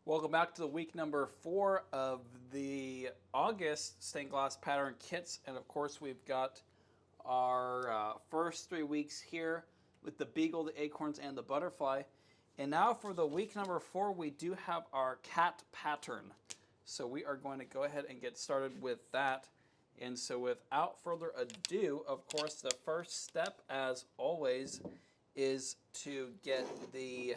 Welcome back to the week number 4 of the August stained glass pattern kits. And of course, we've got our first 3 weeks here with the beagle, the acorns, and the butterfly. And now for the week number 4, we do have our cat pattern. So we are going to go ahead and get started with that. And so without further ado, of course, the first step, as always, is to get the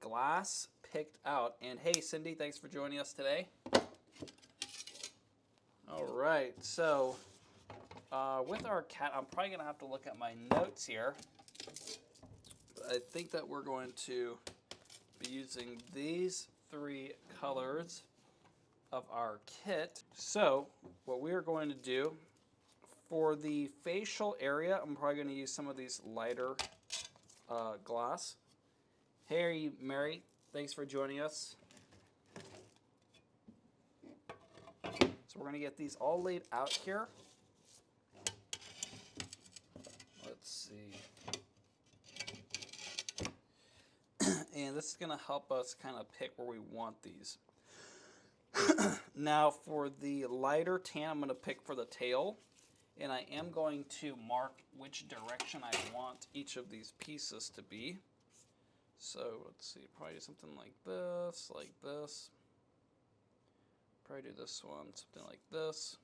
glass picked out. And hey, Cindy, thanks for joining us today. All right, so with our cat, I'm probably going to have to look at my notes here. But I think that we're going to be using these 3 colors of our kit. So what we are going to do for the facial area, I'm probably going to use some of these lighter glass. Hey, Mary, thanks for joining us. So we're going to get these all laid out here. Let's see. And this is going to help us kind of pick where we want these. Now for the lighter tan, I'm going to pick for the tail. And I am going to mark which direction I want each of these pieces to be. So let's see, probably something like this, like this. Probably do this one, something like this.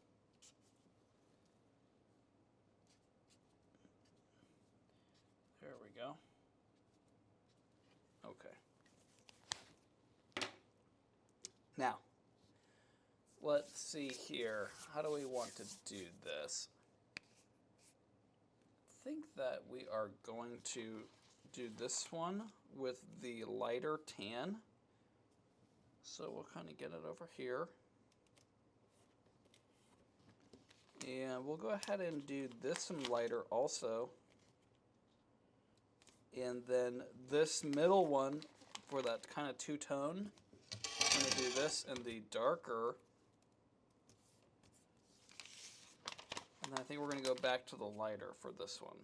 There we go. Okay. Now, let's see here. How do we want to do this? I think that we are going to do this one with the lighter tan. So we'll kind of get it over here. And we'll go ahead and do this one lighter also. And then this middle one for that kind of two-tone, I'm going to do this in the darker. And then I think we're going to go back to the lighter for this one.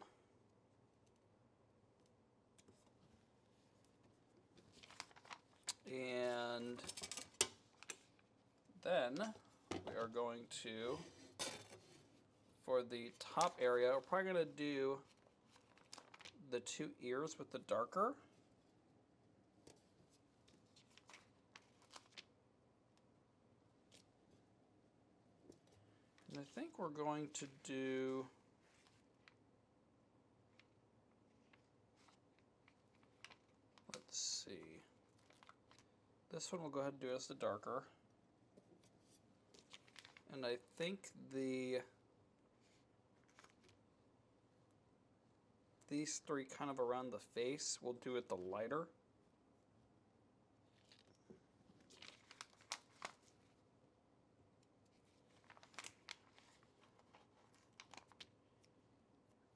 And then we are going to, for the top area, we're probably going to do the 2 ears with the darker. And I think we're going to do let's see. This one we'll go ahead and do as the darker. And I think these 3 kind of around the face, we'll do it the lighter.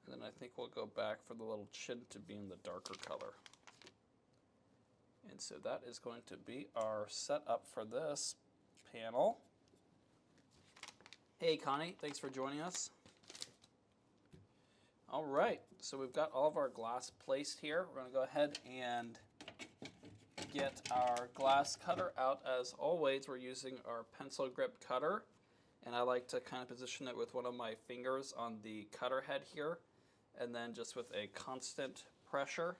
And then I think we'll go back for the little chin to be in the darker color. And so that is going to be our setup for this panel. Hey Connie, thanks for joining us. All right, so we've got all of our glass placed here. We're going to go ahead and get our glass cutter out. As always, we're using our pencil grip cutter. And I like to kind of position it with one of my fingers on the cutter head here. And then just with a constant pressure,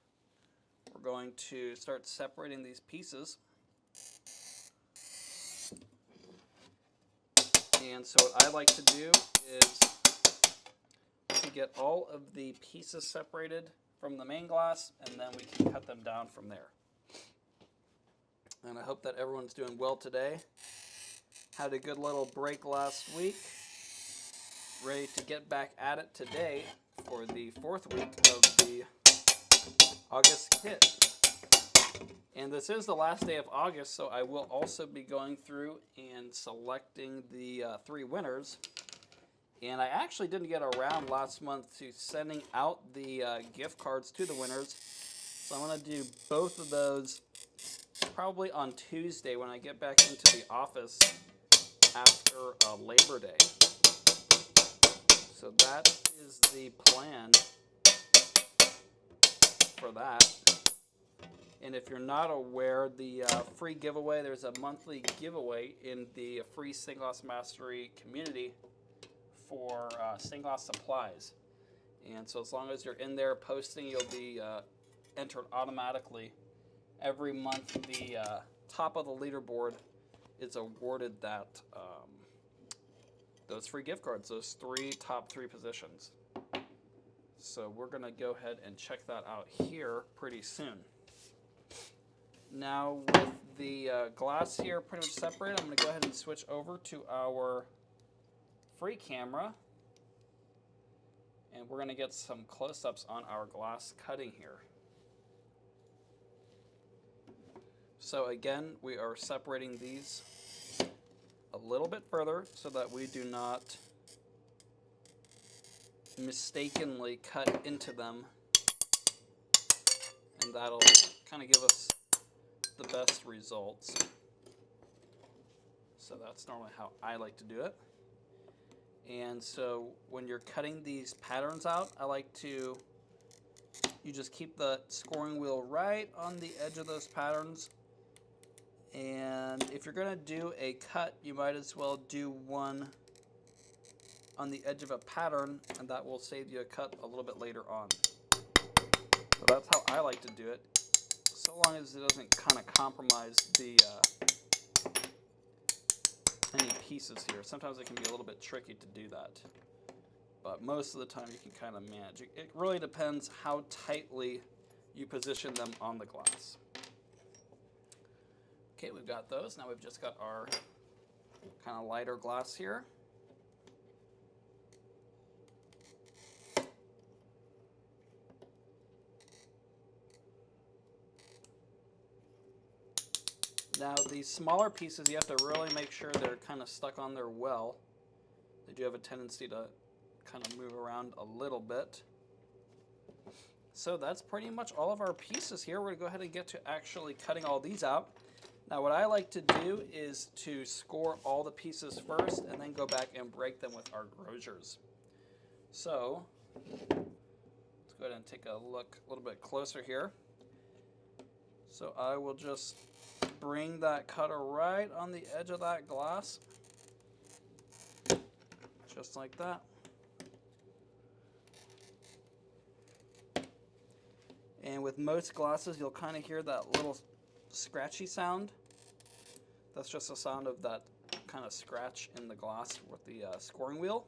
we're going to start separating these pieces. And so what I like to do is to get all of the pieces separated from the main glass, and then we can cut them down from there. And I hope that everyone's doing well today. Had a good little break last week. Ready to get back at it today for the 4th week of the August kit. And this is the last day of August, so I will also be going through and selecting the 3 winners. And I actually didn't get around last month to sending out the gift cards to the winners. So I'm going to do both of those probably on Tuesday when I get back into the office after Labor Day. So that is the plan for that. And if you're not aware, the free giveaway, there's a monthly giveaway in the free Stained Glass Mastery community for stained glass supplies. And so as long as you're in there posting, you'll be entered automatically. Every month, the top of the leaderboard is awarded that those free gift cards, those top three positions. So we're going to go ahead and check that out here pretty soon. Now with the glass here pretty much separated, I'm going to go ahead and switch over to our free camera. And we're going to get some close-ups on our glass cutting here. So again, we are separating these a little bit further so that we do not mistakenly cut into them, and that'll kind of give us the best results. So that's normally how I like to do it. And so when you're cutting these patterns out, I like to, you just keep the scoring wheel right on the edge of those patterns. And if you're going to do a cut, you might as well do one on the edge of a pattern, and that will save you a cut a little bit later on. So that's how I like to do it, so long as it doesn't kind of compromise the any pieces here. Sometimes it can be a little bit tricky to do that, but most of the time you can kind of manage. It really depends how tightly you position them on the glass. Okay, we've got those. Now we've just got our kind of lighter glass here. Now these smaller pieces, you have to really make sure they're kind of stuck on there well. They do have a tendency to kind of move around a little bit. So that's pretty much all of our pieces here. We're going to go ahead and get to actually cutting all these out. Now what I like to do is to score all the pieces first and then go back and break them with our grosers. So let's go ahead and take a look a little bit closer here. So I will just bring that cutter right on the edge of that glass, just like that. And with most glasses, you'll kind of hear that little scratchy sound. That's just the sound of that kind of scratch in the glass with the scoring wheel.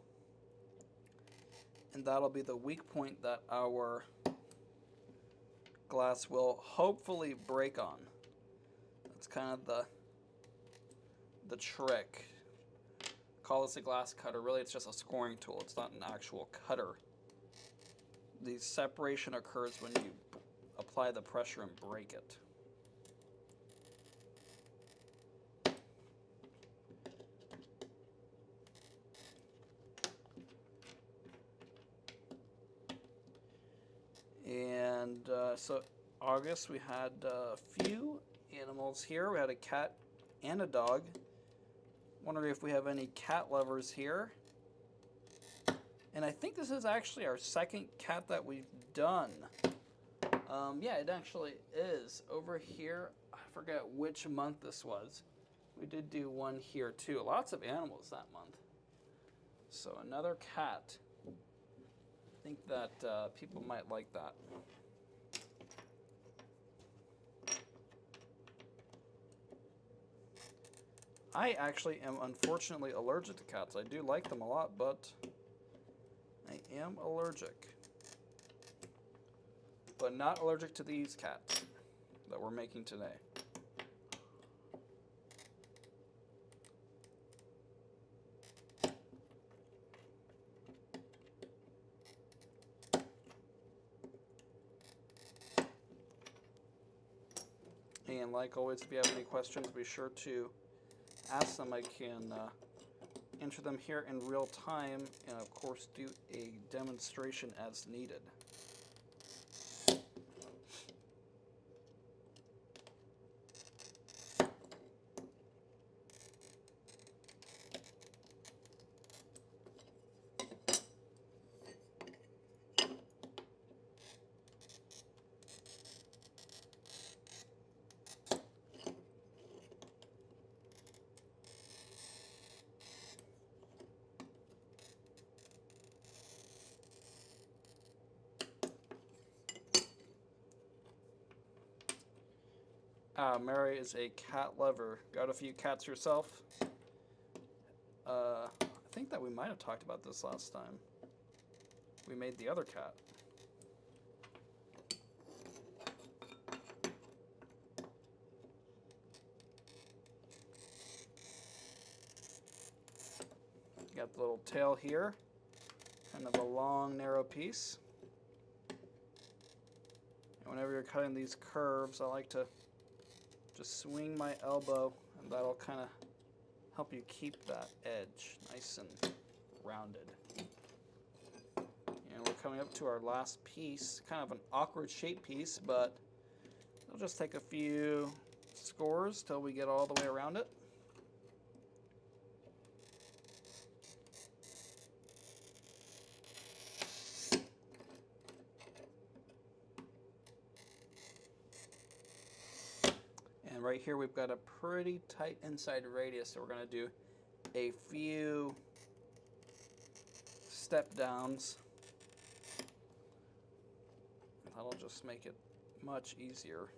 And that'll be the weak point that our glass will hopefully break on. That's kind of the trick. Call this a glass cutter. Really, it's just a scoring tool. It's not an actual cutter. The separation occurs when you apply the pressure and break it. And so August, we had a few animals here. We had a cat and a dog. Wondering if we have any cat lovers here. And I think this is actually our second cat that we've done. Yeah, it actually is. Over here, I forget which month this was. We did do one here too. Lots of animals that month. So another cat. I think that people might like that. I actually am unfortunately allergic to cats. I do like them a lot, but I am allergic. But not allergic to these cats that we're making today. And like always, if you have any questions, be sure to ask them. I can enter them here in real time and of course do a demonstration as needed. Mary is a cat lover. Got a few cats yourself? I think that we might have talked about this last time. We made the other cat. Got the little tail here. Kind of a long, narrow piece. And whenever you're cutting these curves, I like to just swing my elbow, and that'll kind of help you keep that edge nice and rounded. And we're coming up to our last piece, kind of an awkward shape piece, but it'll just take a few scores till we get all the way around it. And right here we've got a pretty tight inside radius, so we're going to do a few step downs. That'll just make it much easier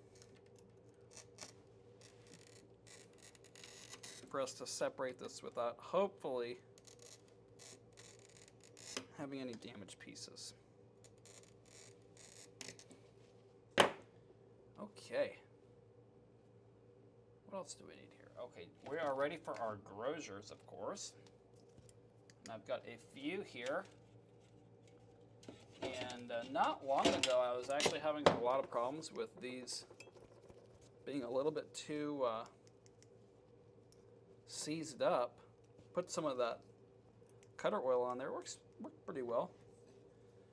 for us to separate this without hopefully having any damaged pieces. Okay. What else do we need here? Okay, we are ready for our grosers, of course. And I've got a few here. And not long ago, I was actually having a lot of problems with these being a little bit too seized up. Put some of that cutter oil on there. Worked pretty well.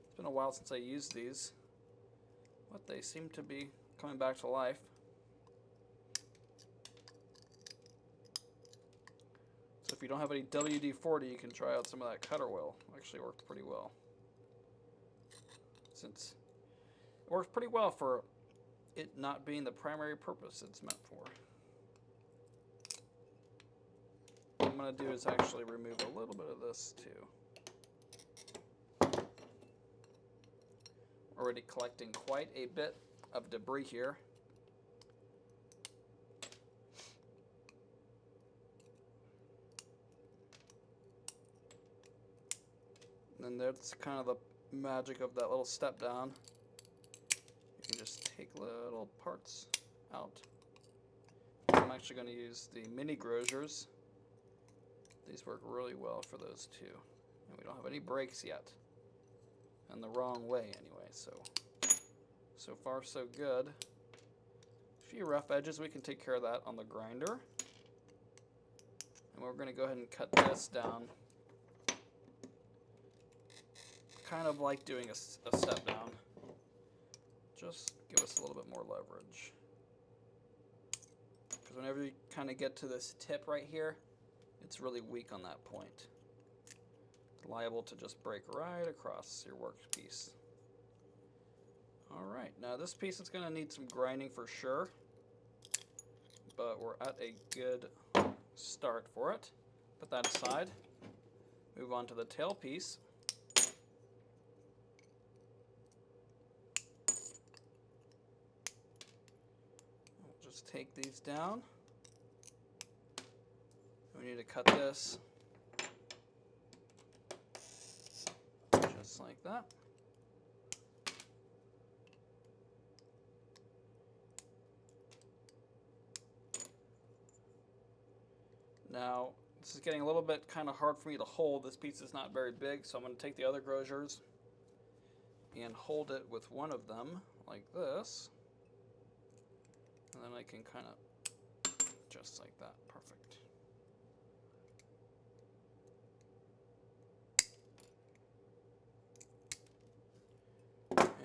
It's been a while since I used these, but they seem to be coming back to life. So if you don't have any WD-40, you can try out some of that cutter oil. Actually worked pretty well. Since it works pretty well for it not being the primary purpose it's meant for. What I'm going to do is actually remove a little bit of this too. Already collecting quite a bit of debris here. And that's kind of the magic of that little step down. You can just take little parts out. I'm actually going to use the mini grosers. These work really well for those two. And we don't have any breaks yet. And the wrong way anyway, so far so good. A few rough edges, we can take care of that on the grinder. And we're going to go ahead and cut this down. Kind of like doing a step down. Just give us a little bit more leverage. Because whenever you kind of get to this tip right here, it's really weak on that point. It's liable to just break right across your workpiece. Alright, now this piece is going to need some grinding for sure. But we're at a good start for it. Put that aside. Move on to the tail piece. Take these down. We need to cut this just like that. Now, this is getting a little bit kind of hard for me to hold. This piece is not very big, so I'm going to take the other grosers and hold it with one of them like this. And then I can kind of just like that. Perfect.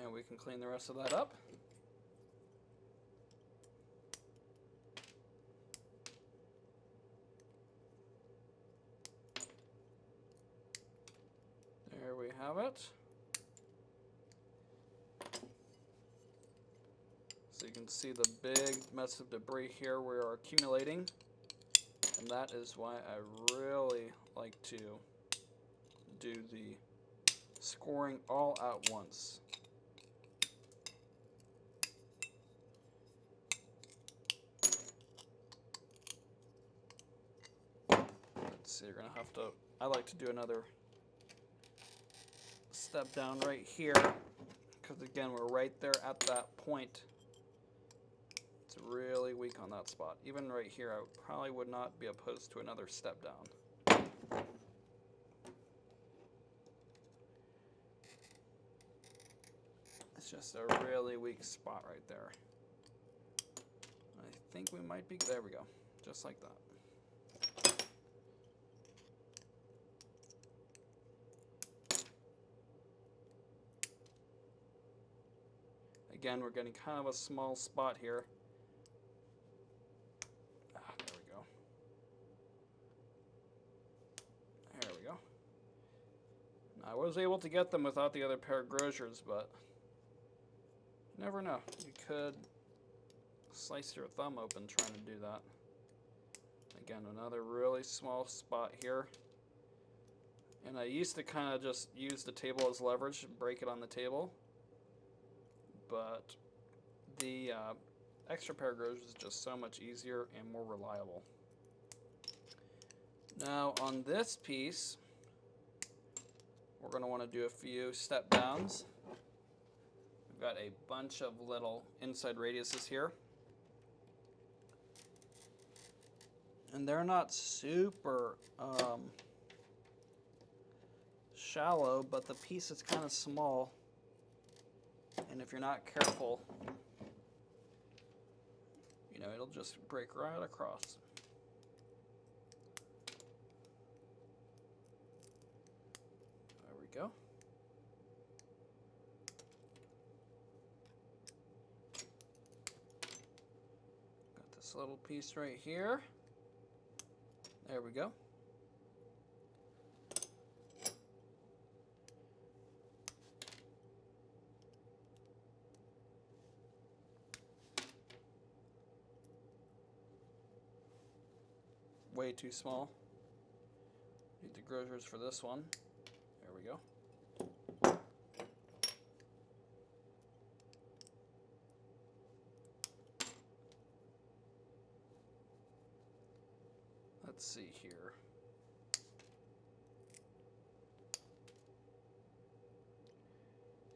And we can clean the rest of that up. There we have it. So you can see the big mess of debris here we are accumulating, and that is why I really like to do the scoring all at once. So you're going to have to, I like to do another step down right here, because again, we're right there at that point. It's really weak on that spot. Even right here, I probably would not be opposed to another step down. It's just a really weak spot right there. I think we might be, there we go, just like that. Again, we're getting kind of a small spot here. There we go. There we go. Now, I was able to get them without the other pair of Grosers, but you never know. You could slice your thumb open trying to do that. Again, another really small spot here. And I used to kind of just use the table as leverage and break it on the table. But the extra pair of Grosers is just so much easier and more reliable. Now on this piece, we're going to want to do a few step downs. We've got a bunch of little inside radiuses here. And they're not super shallow, but the piece is kind of small. And if you're not careful, you know, it'll just break right across. There we go. Got this little piece right here. There we go. Way too small. Need the Grosers for this one. There we go. Let's see here.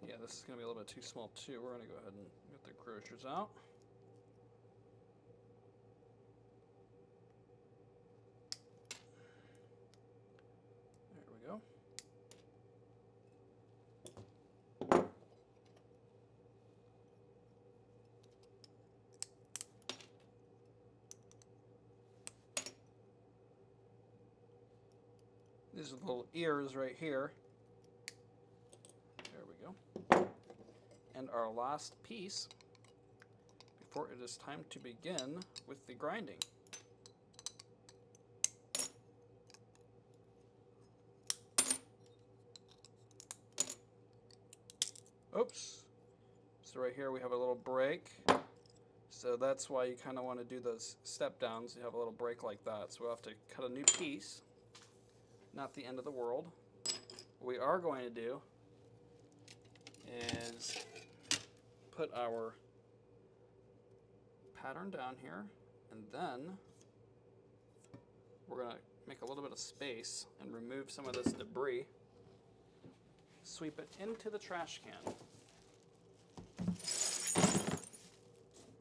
Yeah, this is going to be a little bit too small too. We're going to go ahead and get the Grosers out. These are the little ears right here. There we go. And our last piece before it is time to begin with the grinding. Oops. So right here we have a little break. So that's why you kind of want to do those step downs. You have a little break like that. So we'll have to cut a new piece. Not the end of the world. What we are going to do is put our pattern down here, and then we're going to make a little bit of space and remove some of this debris. Sweep it into the trash can.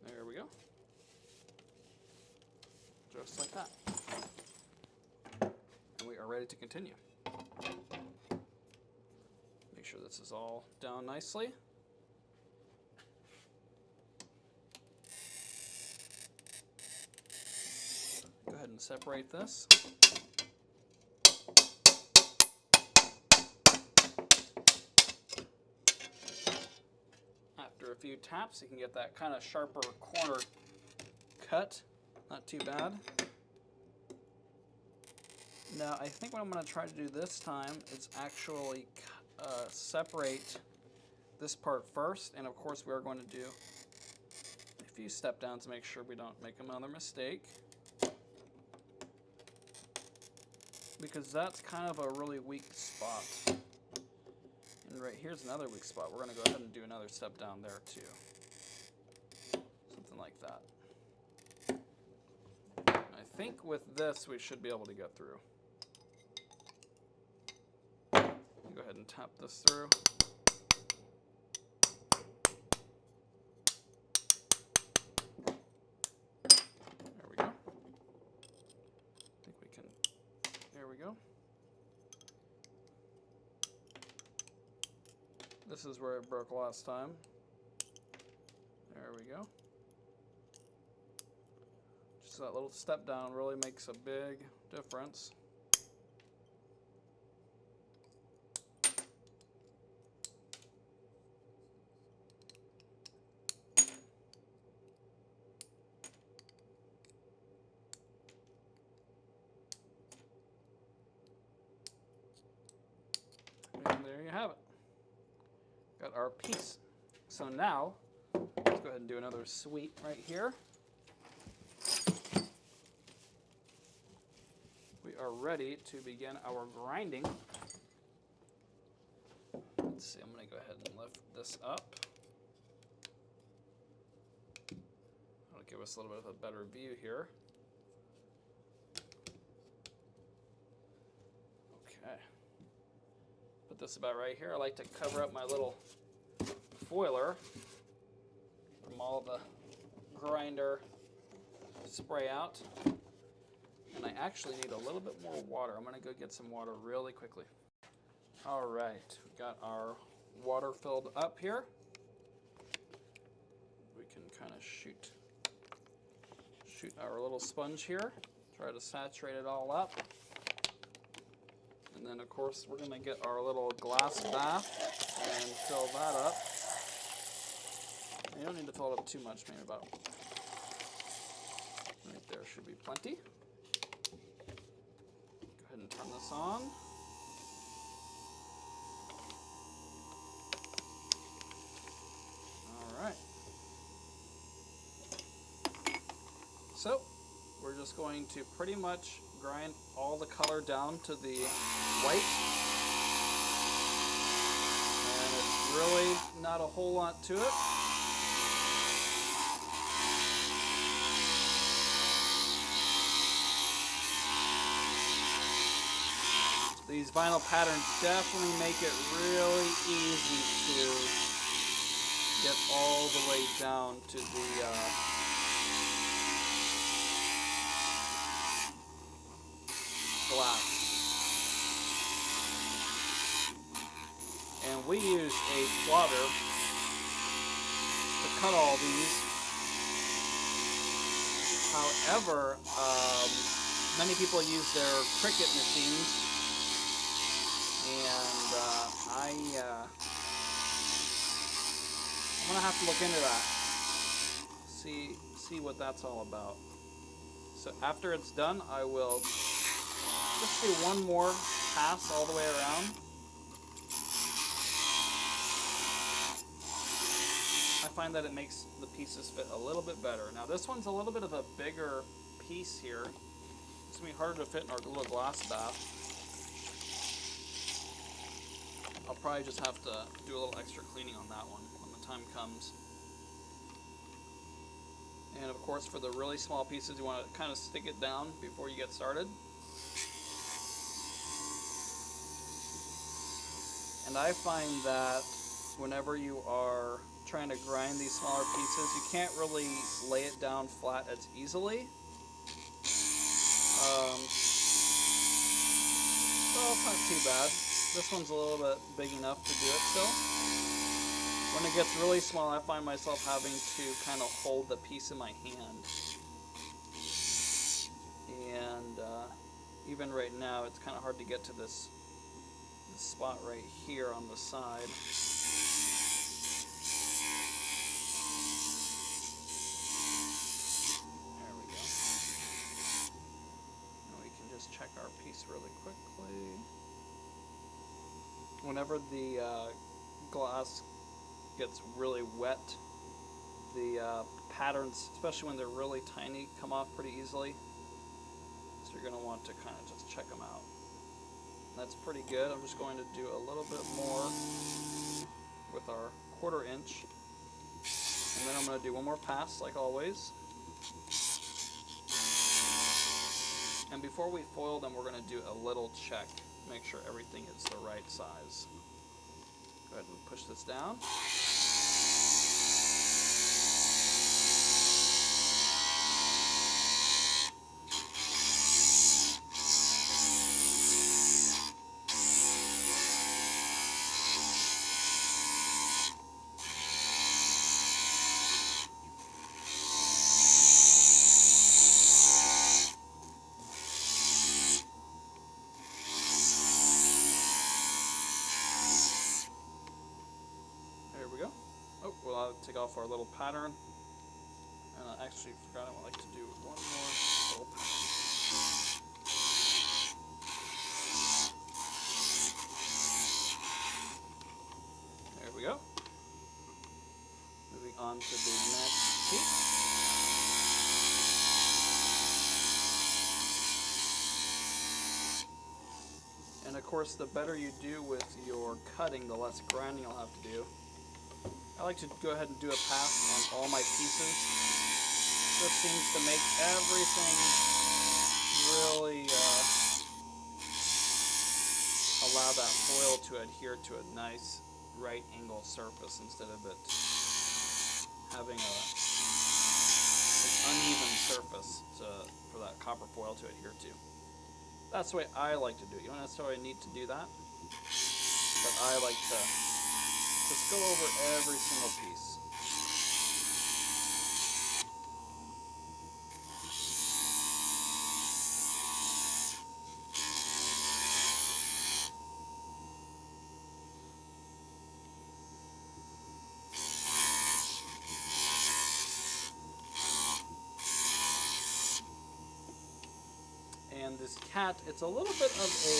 There we go. Just like that. And we are ready to continue. Make sure this is all down nicely. Go ahead and separate this. After a few taps, you can get that kind of sharper corner cut. Not too bad. Now, I think what I'm going to try to do this time is actually separate this part first, and of course we are going to do a few step downs to make sure we don't make another mistake, because that's kind of a really weak spot. And right here's another weak spot. We're going to go ahead and do another step down there too. Something like that. I think with this we should be able to get through. Go ahead and tap this through. There we go. I think we can, there we go. This is where it broke last time. There we go. Just that little step down really makes a big difference. And there you have it. Got our piece. So now, let's go ahead and do another sweep right here. We are ready to begin our grinding. Let's see, I'm going to go ahead and lift this up. That'll give us a little bit of a better view here. Okay. Put this about right here. I like to cover up my little foiler from all the grinder spray out. And I actually need a little bit more water. I'm going to go get some water really quickly. All right, we got our water filled up here. We can kind of shoot our little sponge here. Try to saturate it all up. And then of course we're going to get our little glass bath and fill that up. You don't need to fill it up too much, maybe about right there should be plenty. Go ahead and turn this on. All right. So we're just going to pretty much grind all the color down to the white. And it's really not a whole lot to it. These vinyl patterns definitely make it really easy to get all the way down to the glass. And we use a plotter to cut all these. However, many people use their Cricut machines. And I'm gonna have to look into that. See what that's all about. So after it's done, I will just do one more pass all the way around. I find that it makes the pieces fit a little bit better. Now this one's a little bit of a bigger piece here. It's gonna be harder to fit in our little glass bath. I'll probably just have to do a little extra cleaning on that one when the time comes. And of course, for the really small pieces, you want to kind of stick it down before you get started. And I find that whenever you are trying to grind these smaller pieces, you can't really lay it down flat as easily. So it's not too bad. This one's a little bit big enough to do it still. When it gets really small, I find myself having to kind of hold the piece in my hand. And even right now, it's kind of hard to get to this spot right here on the side. There we go. Now we can just check our piece really quickly. Whenever the glass gets really wet, the patterns, especially when they're really tiny, come off pretty easily. So you're going to want to kind of just check them out. That's pretty good. I'm just going to do a little bit more with our 1/4 inch. And then I'm going to do one more pass like always. And before we foil them, we're going to do a little check. make sure everything is the right size. Go ahead and push this down. There we go. Oh, well, I'll take off our little pattern. And I actually forgot I would like to do one more little pattern. There we go. Moving on to the next piece. And of course, the better you do with your cutting, the less grinding you'll have to do. I like to go ahead and do a pass on all my pieces. This seems to make everything really allow that foil to adhere to a nice right angle surface instead of it having an uneven surface for that copper foil to adhere to. That's the way I like to do it. You don't necessarily need to do that, but I like to just go over every single piece. And this cat, it's a little bit of a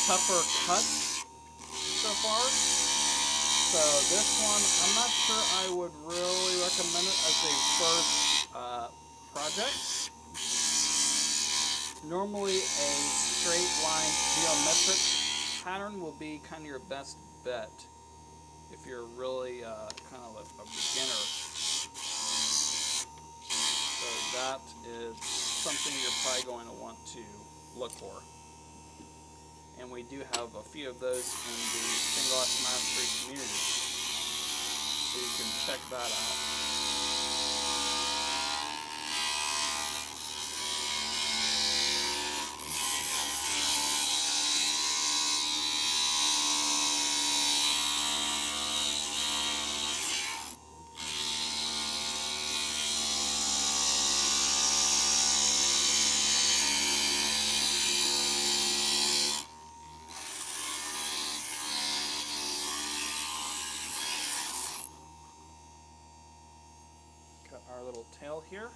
tougher cut so far. So this one, I'm not sure I would really recommend it as a first project. Normally a straight line geometric pattern will be kind of your best bet if you're really kind of a beginner. So that is something you're probably going to want to look for. And we do have a few of those in the Spinglass Mastery community, so you can check that out. Cut our little tail here.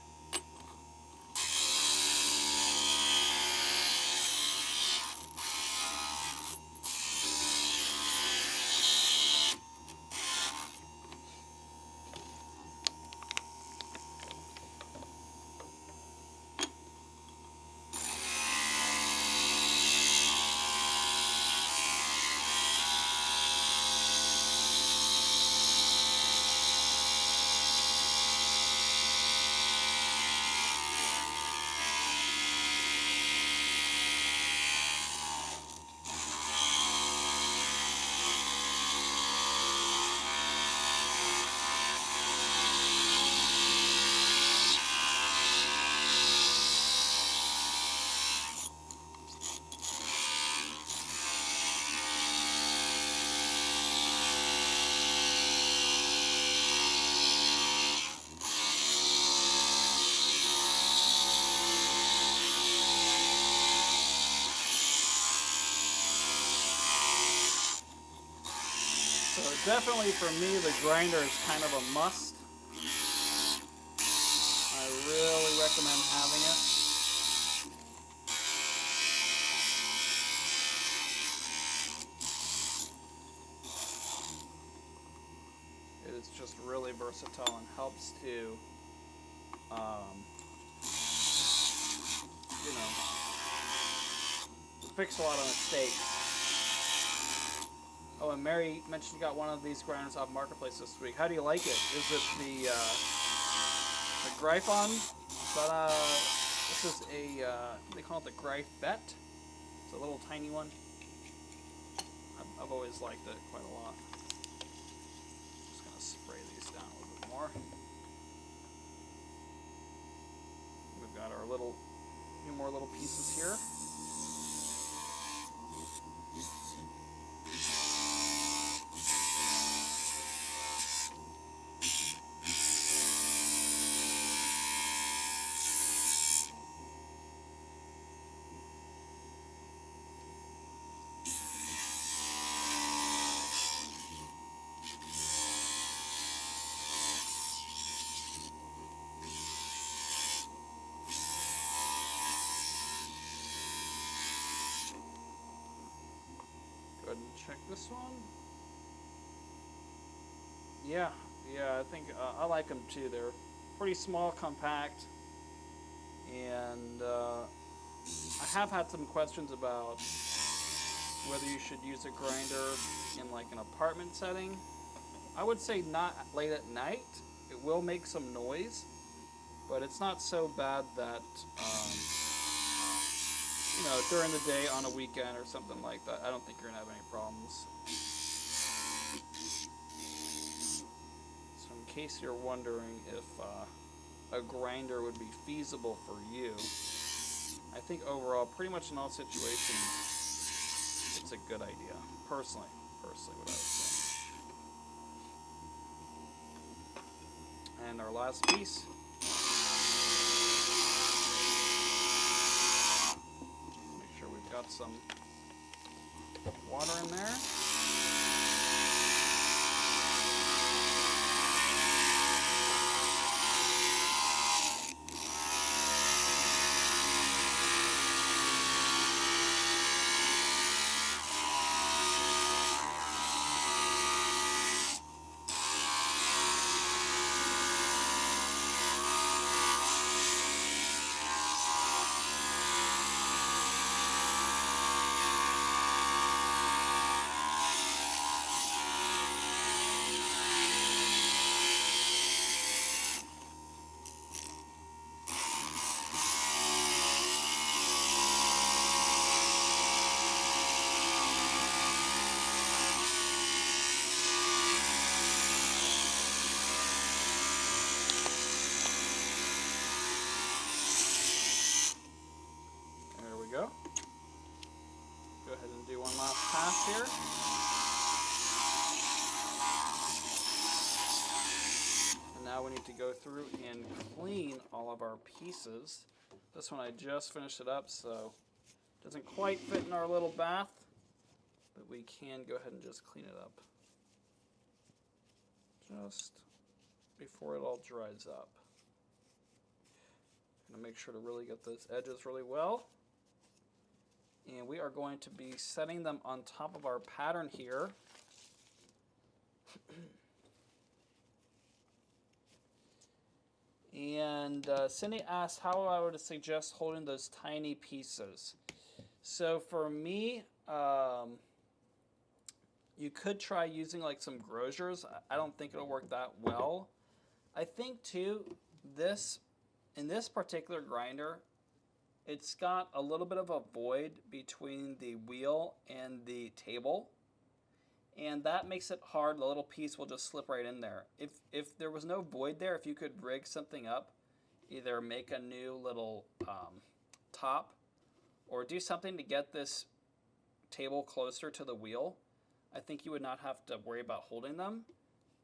So definitely for me, the grinder is kind of a must. I really recommend having it. It is just really versatile and helps to, you know, fix a lot of mistakes. Oh, and Mary mentioned you got one of these grinders off Marketplace this week. How do you like it? Is it the Gryphon? But this is a they call it the Gryphet. It's a little tiny one. I've always liked it quite a lot. Just gonna spray these down a little bit more. We've got our few more little pieces here. Go ahead and check this one. Yeah, I think I like them too. They're pretty small, compact, and I have had some questions about whether you should use a grinder in like an apartment setting. I would say not late at night. It will make some noise, but it's not so bad that during the day on a weekend or something like that, I don't think you're gonna have any problems. So in case you're wondering if a grinder would be feasible for you, I think overall, pretty much in all situations, it's a good idea. Personally, what I would say. And our last piece. Make sure we've got some water in there. Go ahead and do one last pass here. And now we need to go through and clean all of our pieces. This one I just finished it up, so it doesn't quite fit in our little bath, but we can go ahead and just clean it up just before it all dries up. I'm going to make sure to really get those edges really well. And we are going to be setting them on top of our pattern here. And Cindy asked how I would suggest holding those tiny pieces. So for me, you could try using like some grosers. I don't think it'll work that well. I think too, in this particular grinder, it's got a little bit of a void between the wheel and the table, and that makes it hard. The little piece will just slip right in there. If there was no void there, if you could rig something up, either make a new little top or do something to get this table closer to the wheel, I think you would not have to worry about holding them.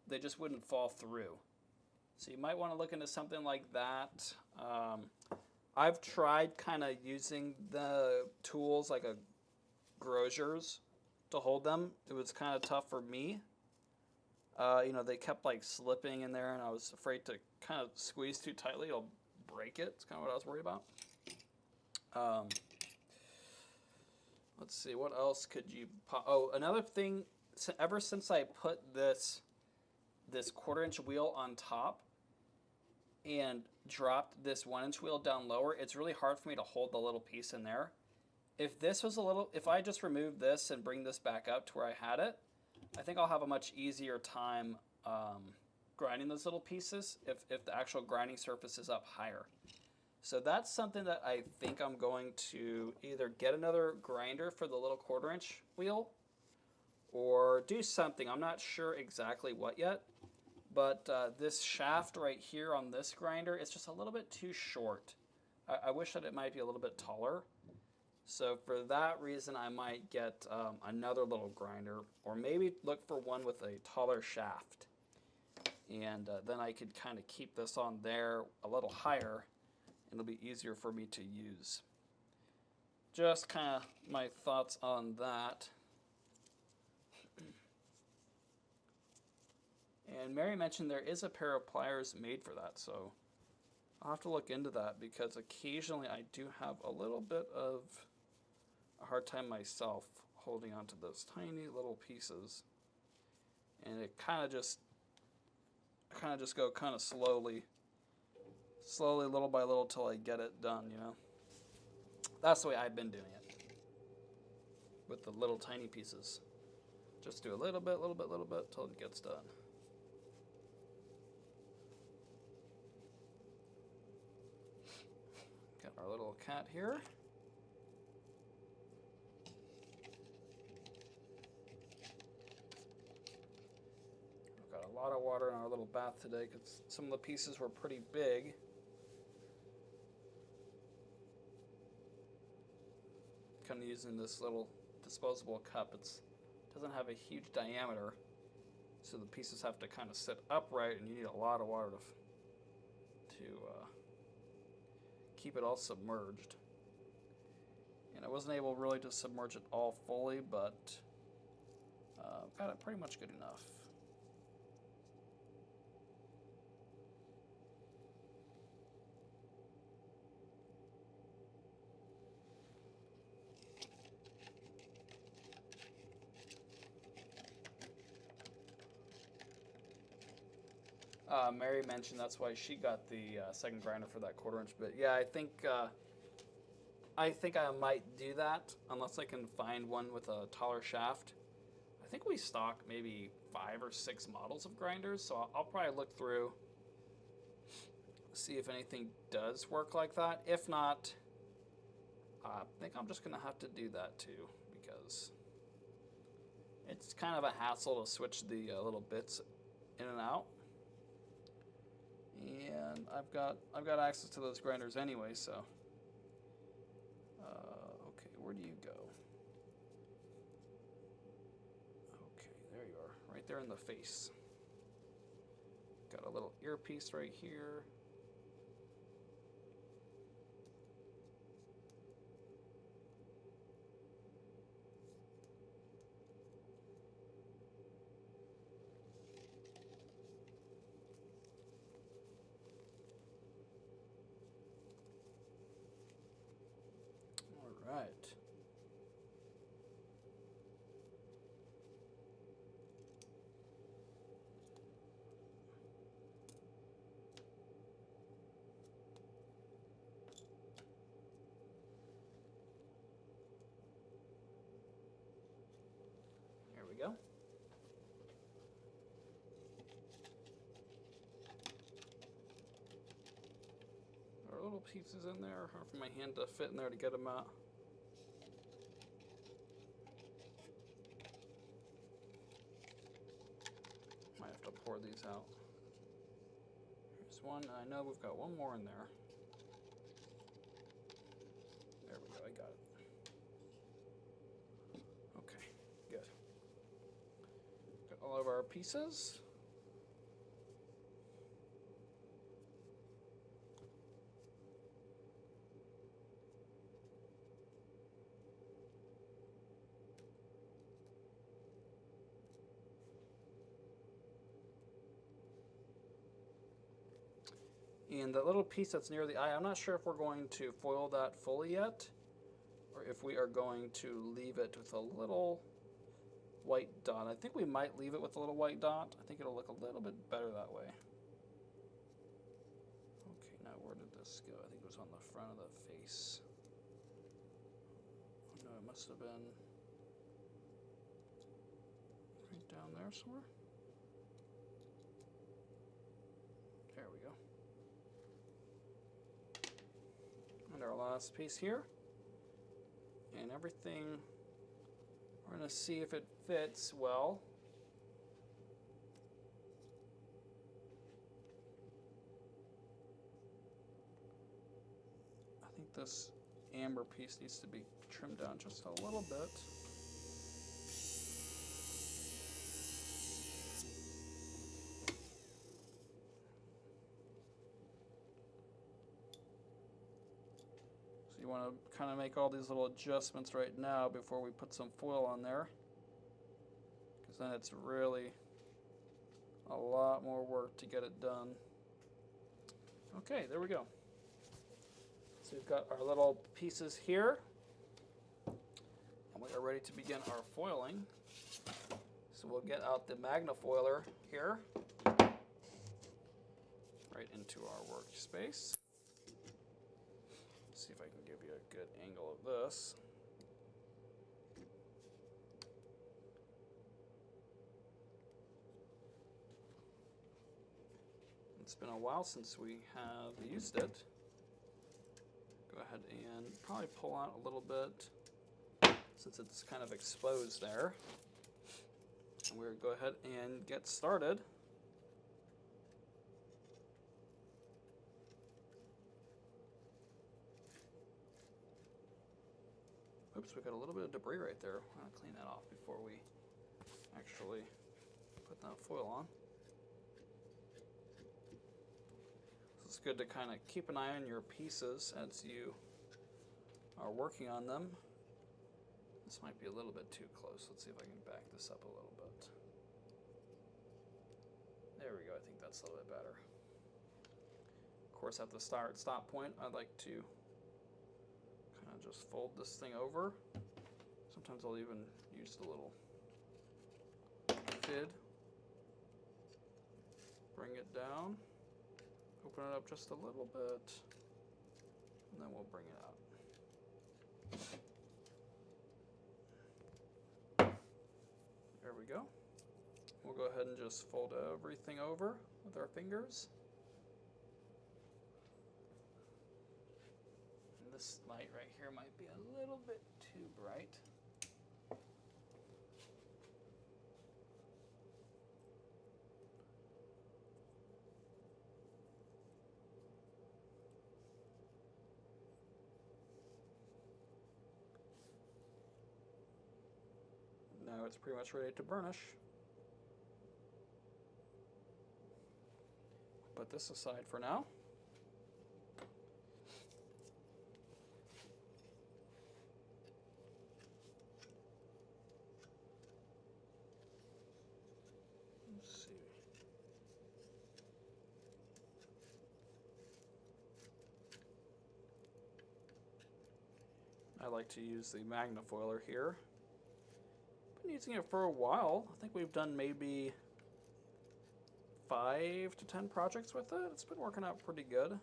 They just wouldn't fall through. So you might want to look into something like that. I've tried kind of using the tools like a grosers to hold them. It was kind of tough for me. They kept like slipping in there, and I was afraid to kind of squeeze too tightly. It'll break it. It's kind of what I was worried about. Let's see, what else could you oh, another thing, ever since I put this 1/4-inch wheel on top and dropped this 1-inch wheel down lower, it's really hard for me to hold the little piece in there. If I just remove this and bring this back up to where I had it, I think I'll have a much easier time grinding those little pieces if the actual grinding surface is up higher. So that's something that I think I'm going to either get another grinder for the little 1/4" wheel or do something. I'm not sure exactly what yet, but this shaft right here on this grinder is just a little bit too short. I wish that it might be a little bit taller. So for that reason, I might get another little grinder, or maybe look for one with a taller shaft. And then I could kind of keep this on there a little higher, and it'll be easier for me to use. Just kind of my thoughts on that. And Mary mentioned there is a pair of pliers made for that, so I'll have to look into that, because occasionally I do have a little bit of a hard time myself holding on to those tiny little pieces, and it kind of just go kind of slowly, little by little, till I get it done. You know, that's the way I've been doing it with the little tiny pieces. Just do a little bit till it gets done. Got our little cat here. We've got a lot of water in our little bath today because some of the pieces were pretty big. Kind of using this little disposable cup. It doesn't have a huge diameter, so the pieces have to kind of sit upright, and you need a lot of water to keep it all submerged. And I wasn't able really to submerge it all fully, but got it pretty much good enough. Mary mentioned that's why she got the second grinder for that 1/4". But yeah, I think I might do that unless I can find one with a taller shaft. I think we stock maybe 5 or 6 models of grinders, so I'll probably look through, see if anything does work like that. If not, I think I'm just gonna have to do that too, because it's kind of a hassle to switch the little bits in and out. And I've got access to those grinders anyway, so okay, where do you go? Okay, there you are, right there in the face. Got a little earpiece right here. All right. Here we go. There are little pieces in there. Hard for my hand to fit in there to get them out. Might have to pour these out. Here's one. I know we've got one more in there. There we go. I got it. Okay, good. Got all of our pieces. And that little piece that's near the eye, I'm not sure if we're going to foil that fully yet, or if we are going to leave it with a little white dot. I think we might leave it with a little white dot. I think it'll look a little bit better that way. Okay, now where did this go? I think it was on the front of the face. Oh no, it must have been right down there somewhere. There we go. our last piece here. And everything, we're going to see if it fits well. I think this amber piece needs to be trimmed down just a little bit. You want to kind of make all these little adjustments right now before we put some foil on there, because then it's really a lot more work to get it done. Okay, there we go. So we've got our little pieces here, and we are ready to begin our foiling. So we'll get out the Magnafoiler here, right into our workspace. See if I can give you a good angle of this. It's been a while since we have used it. Go ahead and probably pull out a little bit since it's kind of exposed there. And we'll go ahead and get started. Oops, we got a little bit of debris right there. I'm going to clean that off before we actually put that foil on. So it's good to kind of keep an eye on your pieces as you are working on them. This might be a little bit too close. Let's see if I can back this up a little bit. There we go. I think that's a little bit better. Of course, at the stop point, I'd like to just fold this thing over. Sometimes I'll even use the little fid. Bring it down. Open it up just a little bit. And then we'll bring it out. There we go. We'll go ahead and just fold everything over with our fingers. This light right here might be a little bit too bright. Now it's pretty much ready to burnish. Put this aside for now. I like to use the Magnafoiler here. Been using it for a while. I think we've done maybe 5 to 10 projects with it. It's been working out pretty good.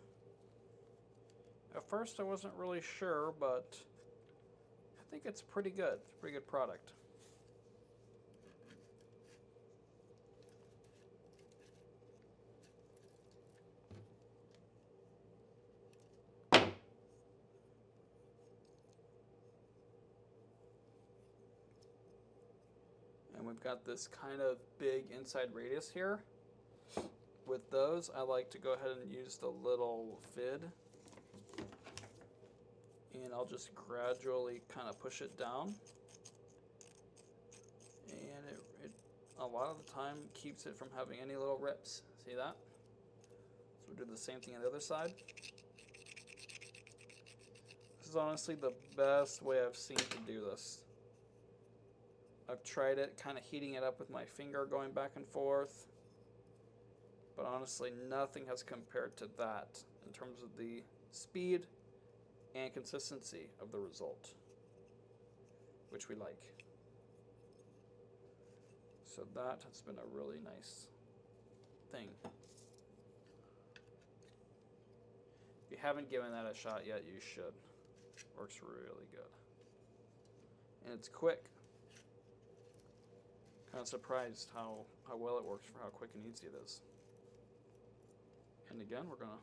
At first I wasn't really sure, but I think it's pretty good. It's a pretty good product. And we've got this kind of big inside radius here. With those, I like to go ahead and use the little fid. And I'll just gradually kind of push it down. And it a lot of the time keeps it from having any little rips. See that? So we'll do the same thing on the other side. This is honestly the best way I've seen to do this. I've tried it, kind of heating it up with my finger, going back and forth. But honestly, nothing has compared to that in terms of the speed and consistency of the result, which we like. So that has been a really nice thing. If you haven't given that a shot yet, you should. Works really good. And it's quick. Kind of surprised how well it works for how quick and easy it is. And again, we're going to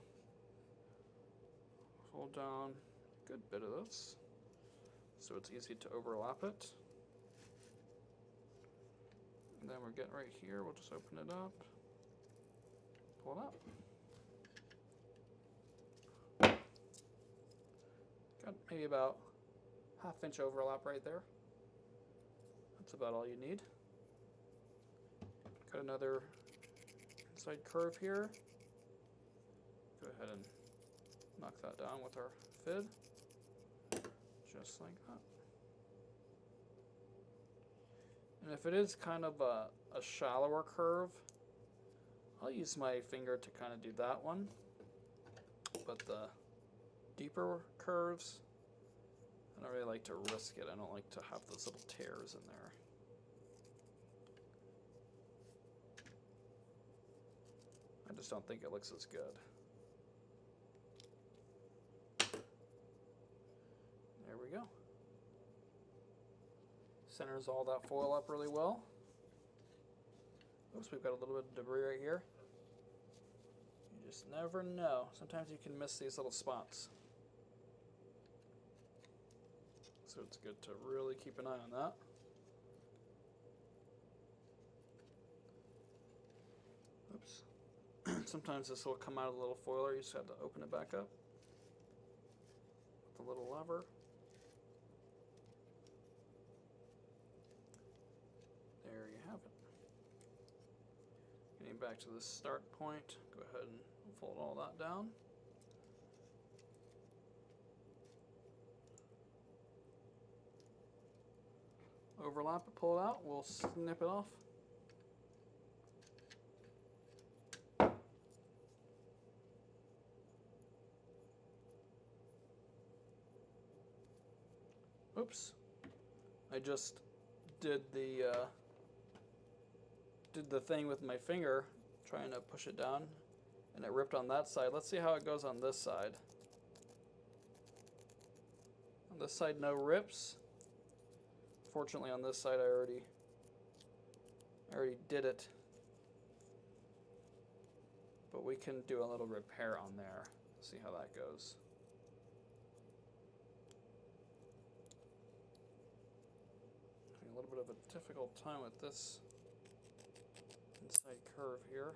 fold down good bit of this, so it's easy to overlap it. And then we're getting right here, we'll just open it up, pull it up. Got maybe about ½ inch overlap right there. That's about all you need. Got another inside curve here. Go ahead and knock that down with our FID, just like that. And if it is kind of a shallower curve, I'll use my finger to kind of do that one. But the deeper curves, I don't really like to risk it. I don't like to have those little tears in there. I just don't think it looks as good. There we go. Centers all that foil up really well. Oops, we've got a little bit of debris right here. You just never know. Sometimes you can miss these little spots. So it's good to really keep an eye on that. Oops. Sometimes this will come out of the little foiler. You just have to open it back up with the little lever. There you have it. Getting back to the start point, go ahead and fold all that down. Overlap it, pull it out, we'll snip it off. Oops, I just did the thing with my finger, trying to push it down, and it ripped on that side. Let's see how it goes on this side. On this side, no rips. Fortunately, on this side, I already did it, but we can do a little repair on there. See how that goes. Having a little bit of a difficult time with this inside curve here.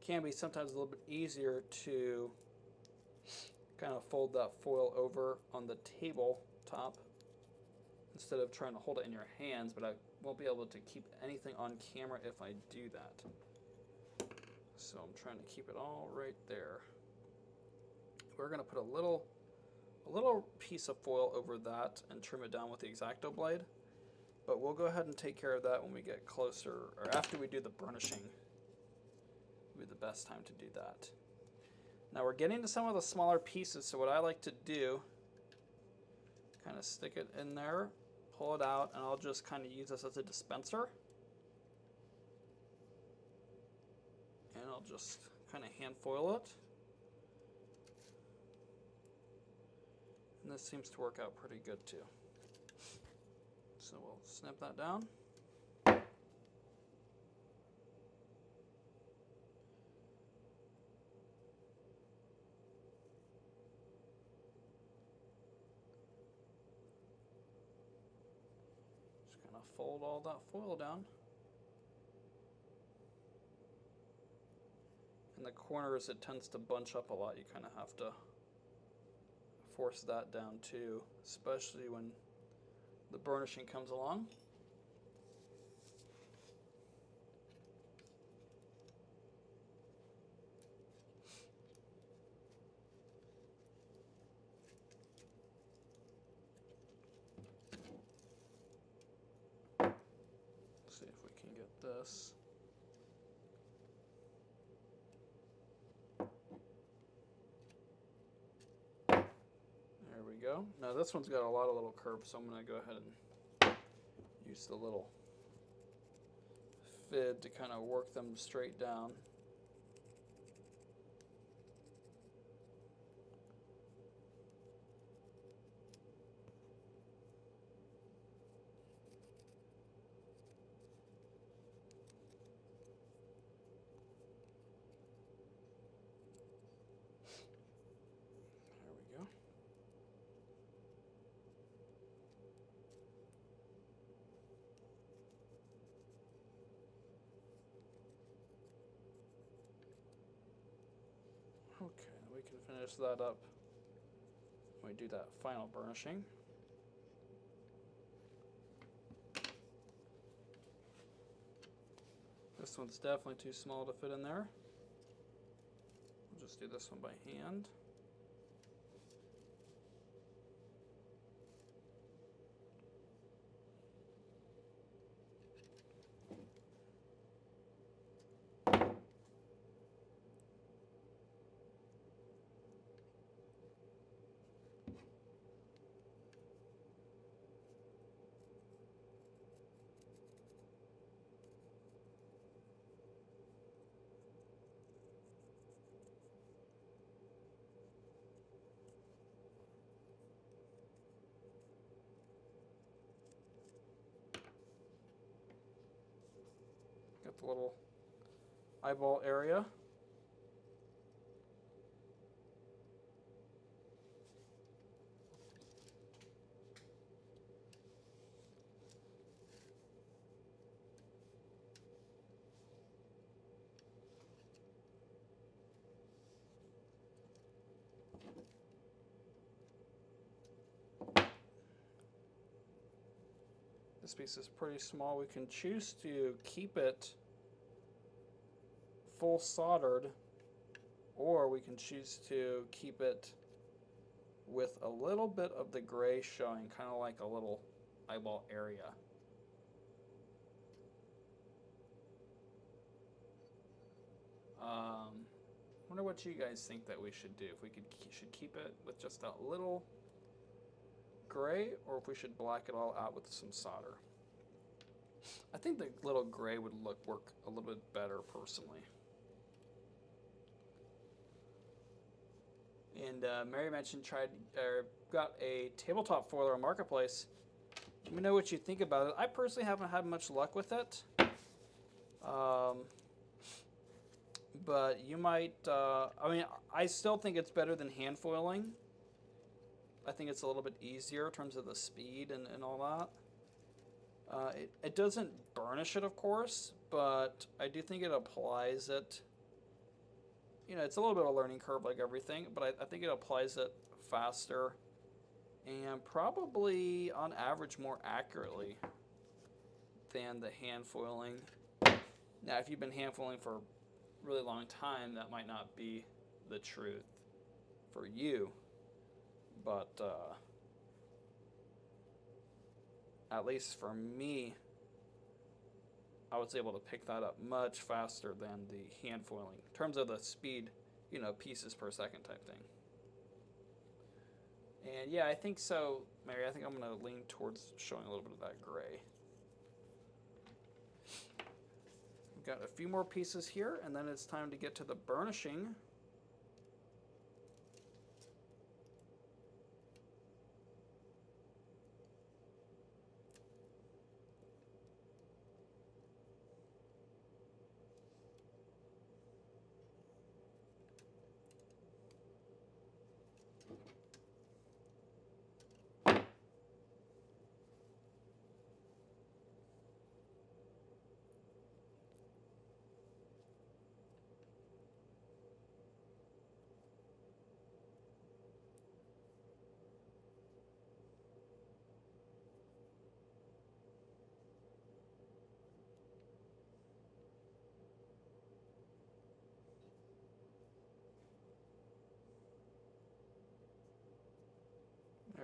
Can be sometimes a little bit easier to kind of fold that foil over on the tabletop instead of trying to hold it in your hands, but I won't be able to keep anything on camera if I do that. So I'm trying to keep it all right there. We're going to put a little piece of foil over that and trim it down with the X-Acto blade, but we'll go ahead and take care of that when we get closer, or after we do the burnishing. Would be the best time to do that. Now we're getting to some of the smaller pieces, so what I like to do, kind of stick it in there, pull it out, and I'll just kind of use this as a dispenser. And I'll just kind of hand foil it. And this seems to work out pretty good too. So we'll snip that down. Fold all that foil down. In the corners it tends to bunch up a lot. You kind of have to force that down too, especially when the burnishing comes along. See if we can get this. There we go. Now this one's got a lot of little curves, so I'm going to go ahead and use the little FID to kind of work them straight down. There we go. Okay, we can finish that up when we do that final burnishing. This one's definitely too small to fit in there. We'll just do this one by hand. Got the little eyeball area. This piece is pretty small. We can choose to keep it full soldered, or we can choose to keep it with a little bit of the gray showing, kind of like a little eyeball area. Wonder what you guys think that we should do. If we should keep it with just a little gray, or if we should black it all out with some solder. I think the little gray would work a little bit better personally. And Mary mentioned got a tabletop foiler on Marketplace. Let me know what you think about it. I personally haven't had much luck with it. But you might, I mean, I still think it's better than hand foiling. I think it's a little bit easier in terms of the speed and all that. It doesn't burnish it, of course, but I do think it applies it. You know, it's a little bit of a learning curve like everything, but I think it applies it faster and probably on average more accurately than the hand foiling. Now, if you've been hand foiling for a really long time, that might not be the truth for you, but at least for me, I was able to pick that up much faster than the hand foiling in terms of the speed, you know, pieces per second type thing. And yeah, I think so, Mary. I think I'm going to lean towards showing a little bit of that gray. We've got a few more pieces here, and then it's time to get to the burnishing.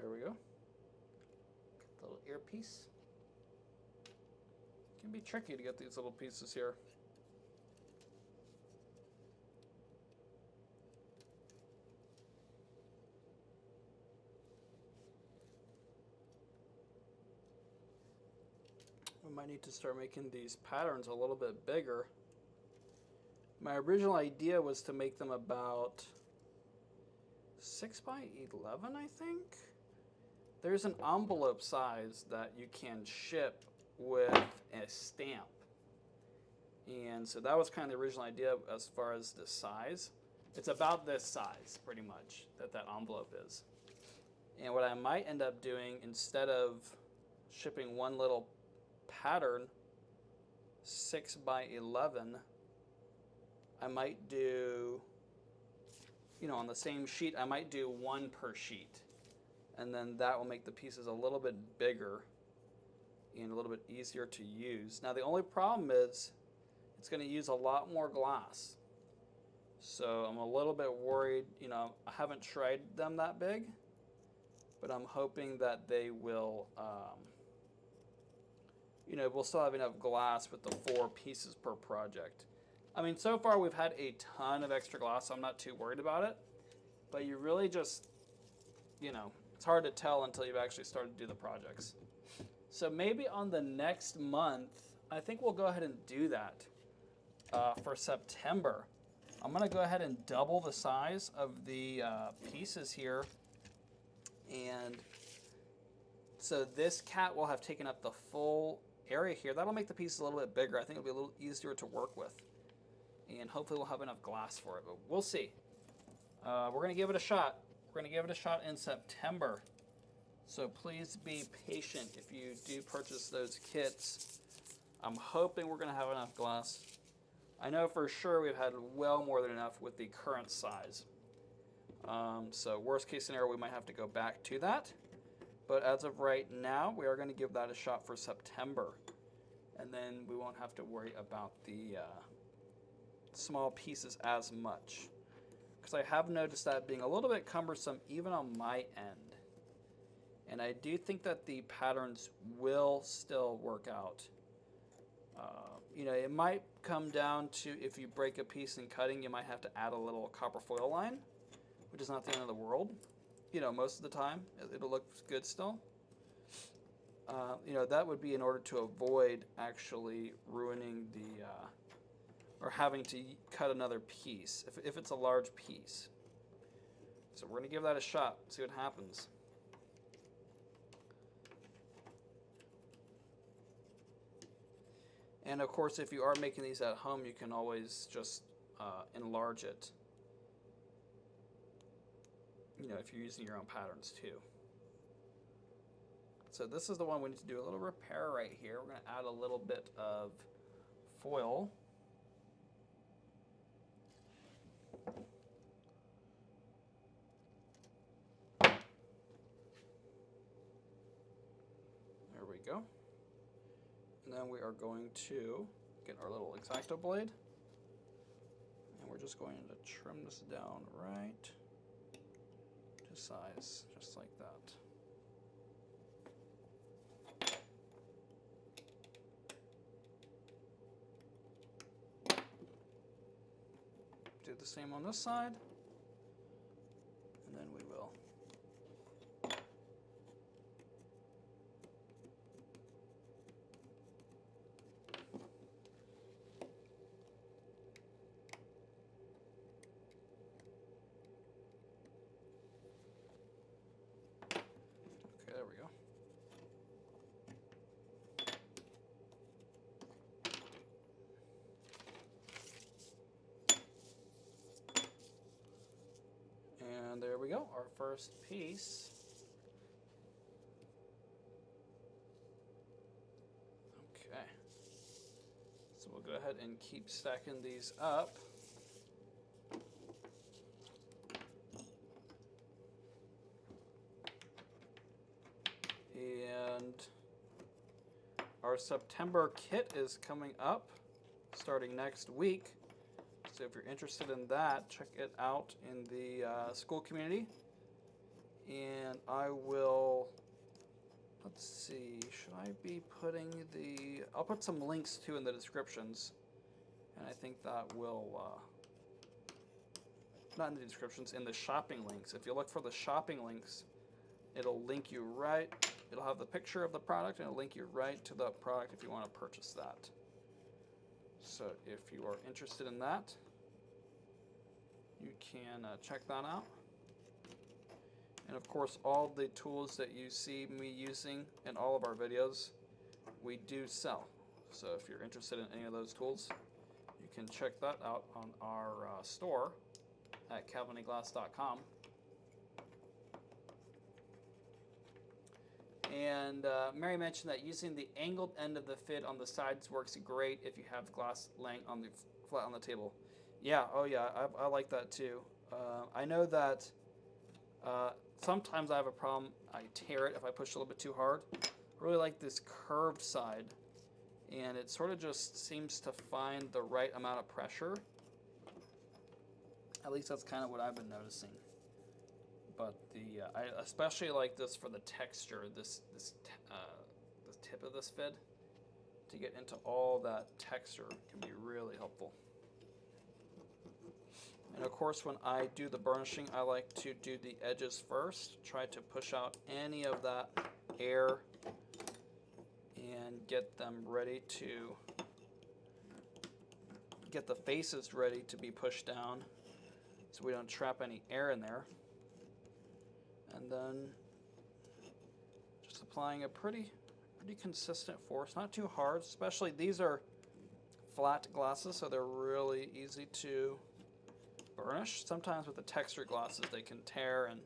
There we go. Little earpiece. It can be tricky to get these little pieces here. I might need to start making these patterns a little bit bigger. My original idea was to make them about 6 by 11, I think. There's an envelope size that you can ship with a stamp. And so that was kind of the original idea as far as the size. It's about this size, pretty much, that envelope is. And what I might end up doing, instead of shipping one little pattern, 6 by 11, I might do, on the same sheet, I might do one per sheet. And then that will make the pieces a little bit bigger and a little bit easier to use. Now the only problem is it's going to use a lot more glass. So I'm a little bit worried, I haven't tried them that big, but I'm hoping that they will, we'll still have enough glass with the 4 pieces per project. I mean, so far we've had a ton of extra glass, so I'm not too worried about it. But you really just, it's hard to tell until you've actually started to do the projects. So maybe on the next month, I think we'll go ahead and do that for September. I'm going to go ahead and double the size of the pieces here. And so this cat will have taken up the full area here. That'll make the pieces a little bit bigger. I think it'll be a little easier to work with. And hopefully we'll have enough glass for it, but we'll see. We're going to give it a shot. We're going to give it a shot in September. So please be patient if you do purchase those kits. I'm hoping we're going to have enough glass. I know for sure we've had well more than enough with the current size. So worst case scenario, we might have to go back to that. But as of right now, we are going to give that a shot for September. And then we won't have to worry about the small pieces as much, because I have noticed that being a little bit cumbersome even on my end. And I do think that the patterns will still work out. It might come down to, if you break a piece in cutting, you might have to add a little copper foil line, which is not the end of the world. Most of the time it'll look good still. That would be in order to avoid actually ruining the or having to cut another piece if it's a large piece. So we're going to give that a shot, see what happens. And of course, if you are making these at home, you can always just enlarge it, if you're using your own patterns too. So this is the one we need to do a little repair right here. We're going to add a little bit of foil. There we go. And then we are going to get our little X-Acto blade. And we're just going to trim this down right to size, just like that. Do the same on this side, and then we will okay, there we go. And there we go, our first piece. Okay. So we'll go ahead and keep stacking these up. And our September kit is coming up starting next week. So if you're interested in that, check it out in the school community. And I will, let's see, should I be putting I'll put some links too in the descriptions. And I think that will, not in the descriptions, in the shopping links. If you look for the shopping links, it'll link you right It'll have the picture of the product and it'll link you right to the product if you want to purchase that. So if you are interested in that, you can check that out. And of course, all the tools that you see me using in all of our videos, we do sell. So if you're interested in any of those tools, you can check that out on our store at calvineglass.com. And Mary mentioned that using the angled end of the FID on the sides works great if you have glass laying on the flat on the table. Yeah, oh yeah, I like that too. I know that sometimes I have a problem. I tear it if I push a little bit too hard. I really like this curved side, and it sort of just seems to find the right amount of pressure. At least that's kind of what I've been noticing. But I especially like this for the texture. The tip of this FID, to get into all that texture, can be really helpful. And of course, when I do the burnishing, I like to do the edges first. Try to push out any of that air and get them ready to get the faces ready to be pushed down, so we don't trap any air in there. And then just applying a pretty consistent force, not too hard. Especially these are flat glasses, so they're really easy to burnish. Sometimes with the textured glasses, they can tear and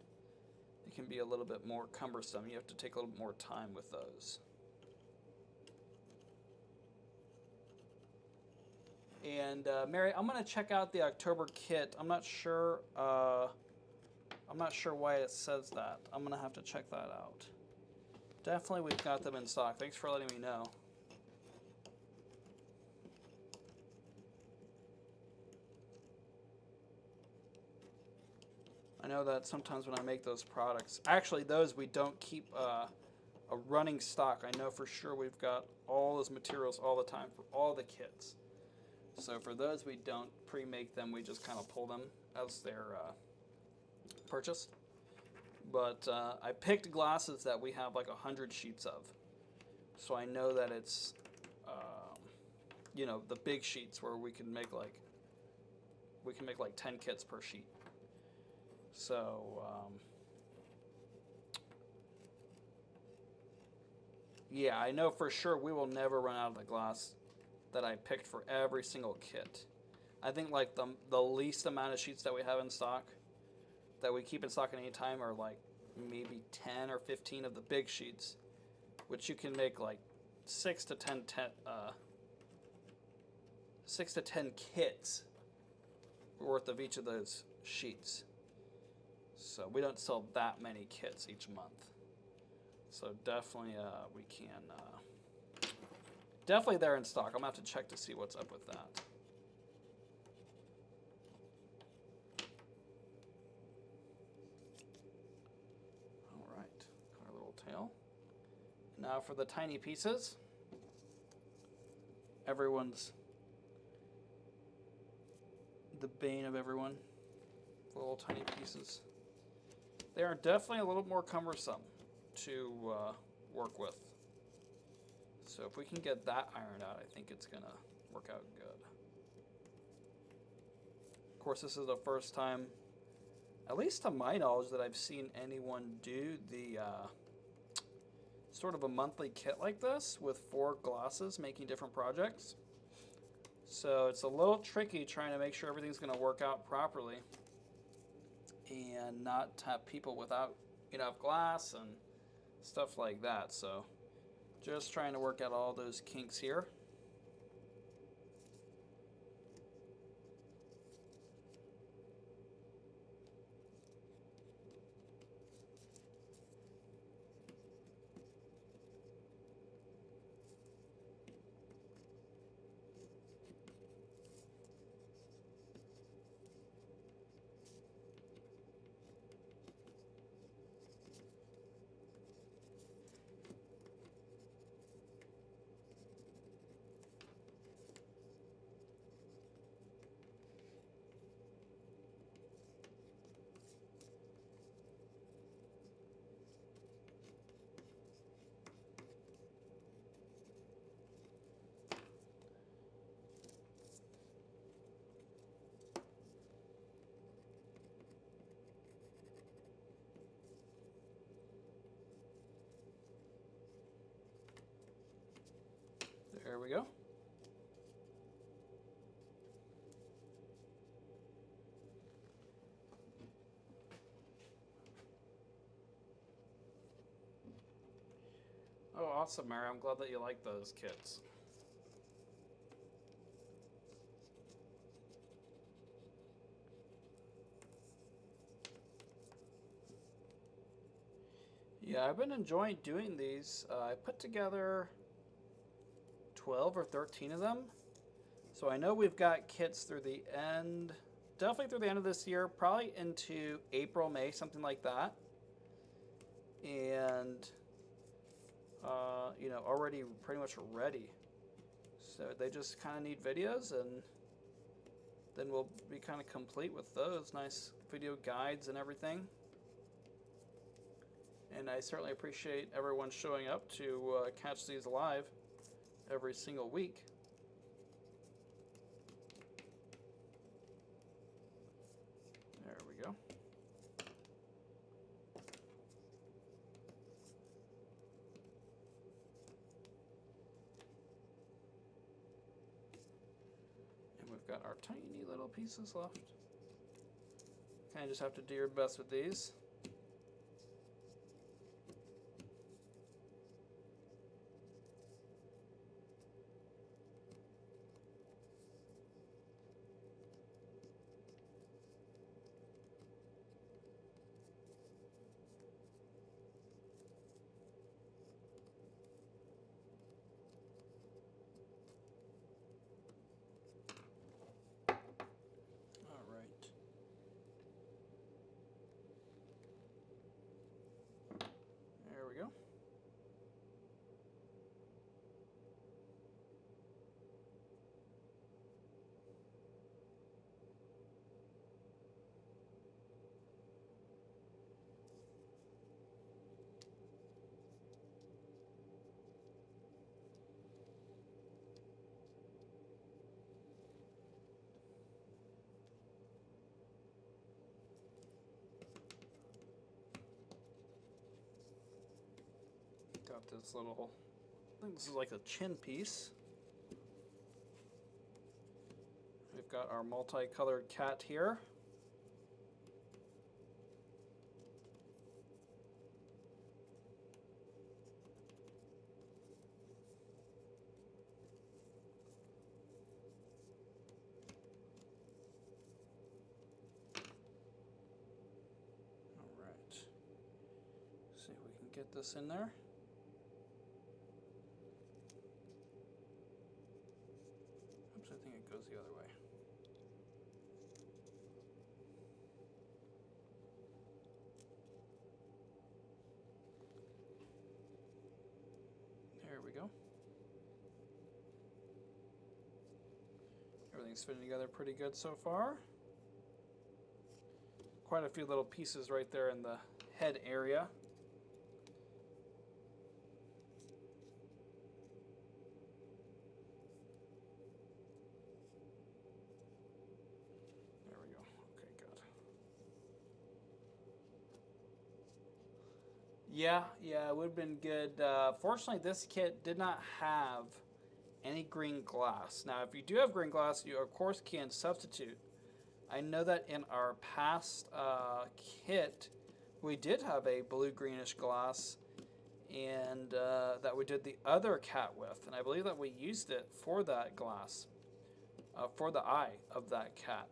it can be a little bit more cumbersome. You have to take a little bit more time with those. And Mary, I'm going to check out the October kit. I'm not sure why it says that. I'm going to have to check that out. Definitely we've got them in stock. Thanks for letting me know. I know that sometimes when I make those products, actually those we don't keep a running stock. I know for sure we've got all those materials all the time for all the kits. So for those we don't pre-make them, we just kind of pull them as they're purchased. But I picked glasses that we have like 100 sheets of. So I know that it's, you know, the big sheets where we can make like 10 kits per sheet. So yeah, I know for sure we will never run out of the glass that I picked for every single kit. I think like the least amount of sheets that we have in stock, that we keep in stock at any time, are like maybe 10 or 15 of the big sheets, which you can make like 6 to 10 kits worth of each of those sheets. So we don't sell that many kits each month. So definitely we can, definitely they're in stock. I'm gonna have to check to see what's up with that. All right, got our little tail. Now for the tiny pieces. Everyone's the bane of everyone. The little tiny pieces. They are definitely a little more cumbersome to work with. So if we can get that ironed out, I think it's gonna work out good. Of course, this is the first time, at least to my knowledge, that I've seen anyone do the sort of a monthly kit like this with 4 glasses making different projects. So it's a little tricky trying to make sure everything's gonna work out properly and not have people without enough glass and stuff like that. So just trying to work out all those kinks here. There we go. Oh, awesome, Mary. I'm glad that you like those kits. Yeah, I've been enjoying doing these. I put together 12 or 13 of them. So I know we've got kits through the end, definitely through the end of this year, probably into April, May, something like that. And, you know, already pretty much ready. So they just kind of need videos, and then we'll be kind of complete with those nice video guides and everything. And I certainly appreciate everyone showing up to catch these live every single week. There we go. And we've got our tiny little pieces left. Kind of just have to do your best with these. There we go. Got this little, I think this is like a chin piece. We've got our multicolored cat here. All right. See if we can get this in there. Oops, I think it goes the other way. There we go. Everything's fitting together pretty good so far. Quite a few little pieces right there in the head area. There we go. Okay, good. Yeah, it would have been good. Fortunately, this kit did not have any green glass. Now, if you do have green glass, you of course can substitute. I know that in our past kit, we did have a blue-greenish glass, and that we did the other cat with, and I believe that we used it for that glass, for the eye of that cat.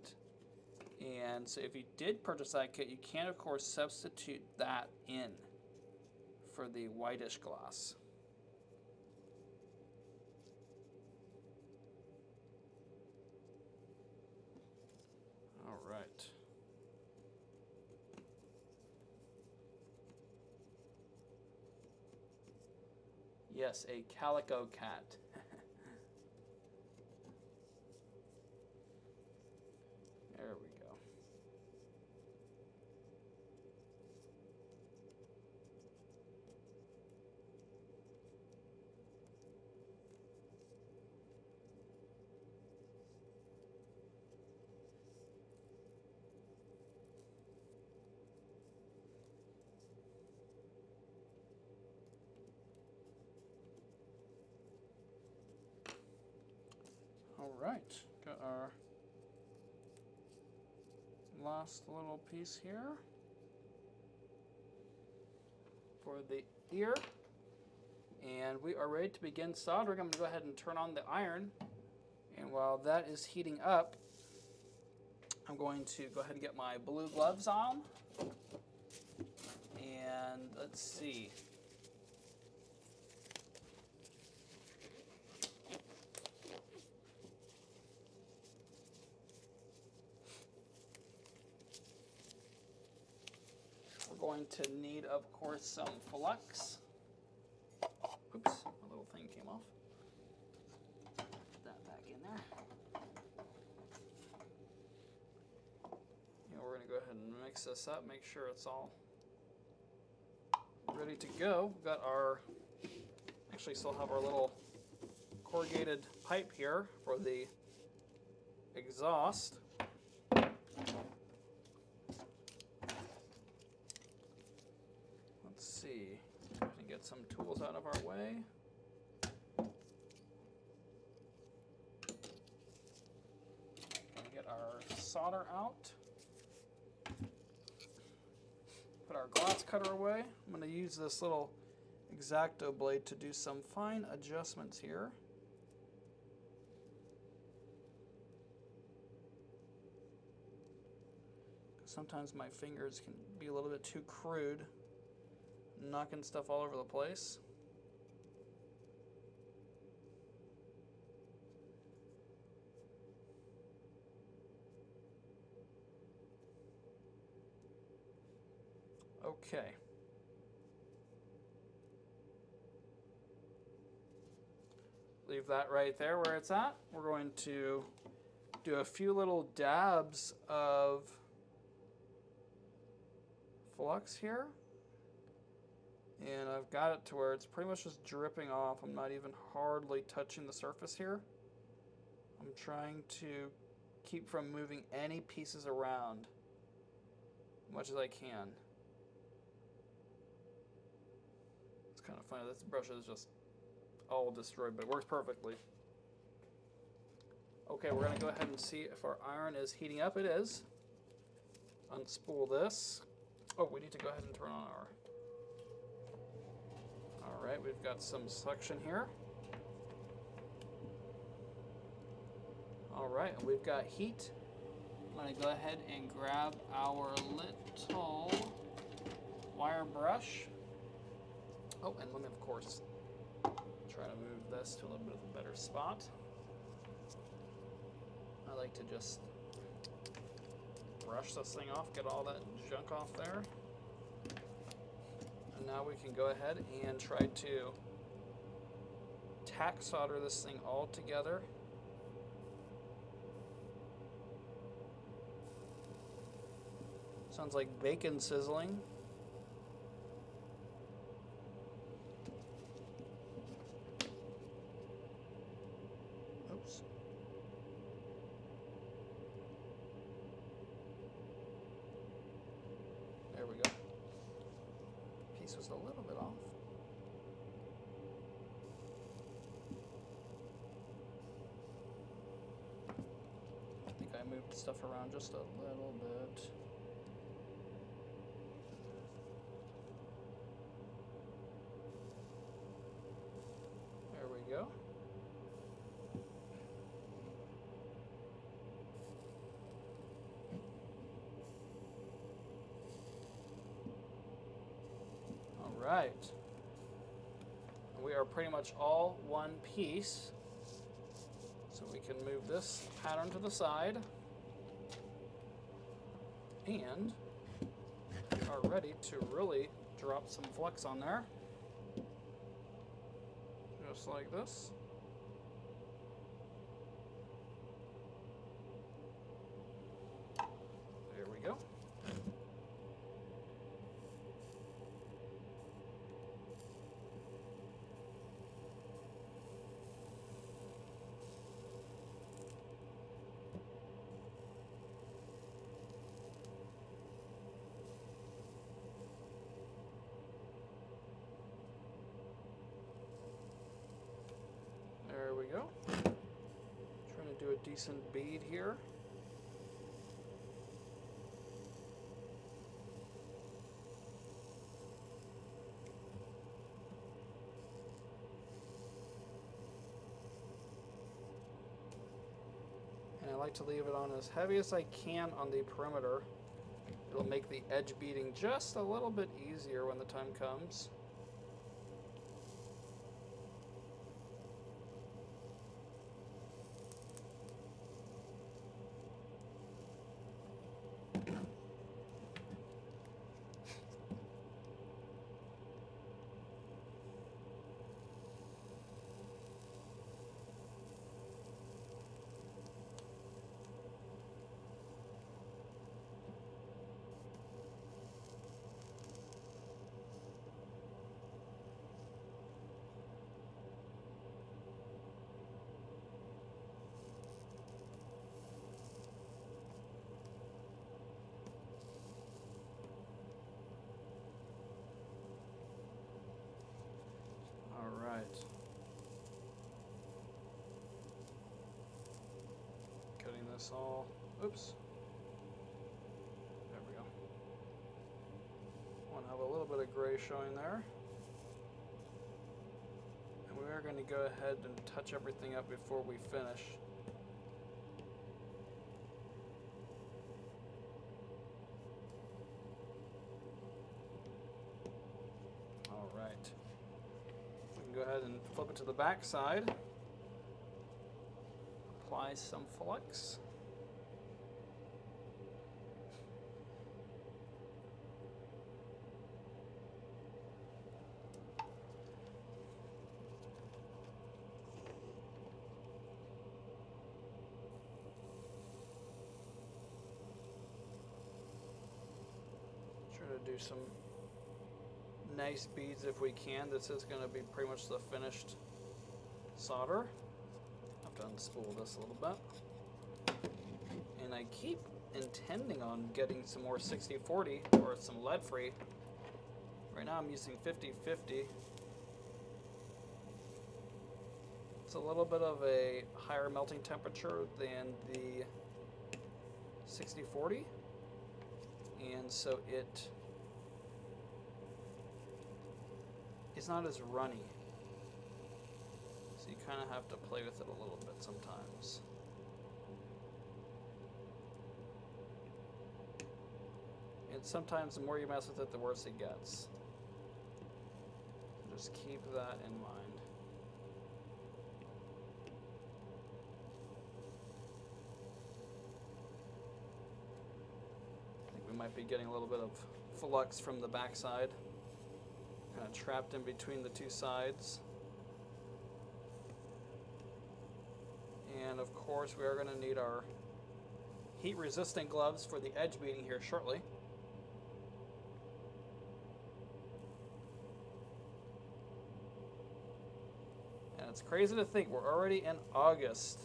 And so if you did purchase that kit, you can of course substitute that in for the whitish glass. All right. Yes, a calico cat. There we go. right, got our last little piece here for the ear. And we are ready to begin soldering. I'm going to go ahead and turn on the iron. And while that is heating up, I'm going to go ahead and get my blue gloves on. And let's see. We're going to need, of course, some flux. Oops, my little thing came off. Put that back in there. And we're going to go ahead and mix this up, make sure it's all ready to go. We've got our, actually still have our little corrugated pipe here for the exhaust. Let's see, we can get some tools out of our way. And get our solder out. Put our glass cutter away. I'm going to use this little X-Acto blade to do some fine adjustments here. Sometimes my fingers can be a little bit too crude, knocking stuff all over the place. Okay. Leave that right there where it's at. We're going to do a few little dabs of flux here. And I've got it to where it's pretty much just dripping off. I'm not even hardly touching the surface here. I'm trying to keep from moving any pieces around as much as I can. It's kind of funny, this brush is just all destroyed, but it works perfectly. Okay, we're going to go ahead and see if our iron is heating up. It is. Unspool this. Oh, we need to go ahead and turn on our... Alright, we've got some suction here. Alright, and we've got heat. I'm going to go ahead and grab our little wire brush. Oh, and let me, of course, try to move this to a little bit of a better spot. I like to just brush this thing off, get all that junk off there. And now we can go ahead and try to tack solder this thing all together. Sounds like bacon sizzling. Oops. There we go. Piece was a little bit off. I think I moved stuff around just a little bit. There we go. Right. We are pretty much all one piece. So we can move this pattern to the side. And are ready to really drop some flux on there. Just like this. There we go. decent bead here. And I like to leave it on as heavy as I can on the perimeter. It'll make the edge beading just a little bit easier when the time comes. Cutting this all, oops, there we go. Want to have a little bit of gray showing there. And we are going to go ahead and touch everything up before we finish. All right. We can go ahead and flip it to the back side. Apply some flux. Try to do some nice beads if we can. This is going to be pretty much the finished solder. To unspool this a little bit. And I keep intending on getting some more 6040 or some lead free. Right now I'm using 5050. It's a little bit of a higher melting temperature than the 6040, and so it is not as runny. So you kind of have to play with it a little bit sometimes. And sometimes the more you mess with it, the worse it gets. Just keep that in mind. I think we might be getting a little bit of flux from the backside, kind of trapped in between the two sides. And of course we are going to need our heat resistant gloves for the edge beading here shortly. And it's crazy to think we're already in August.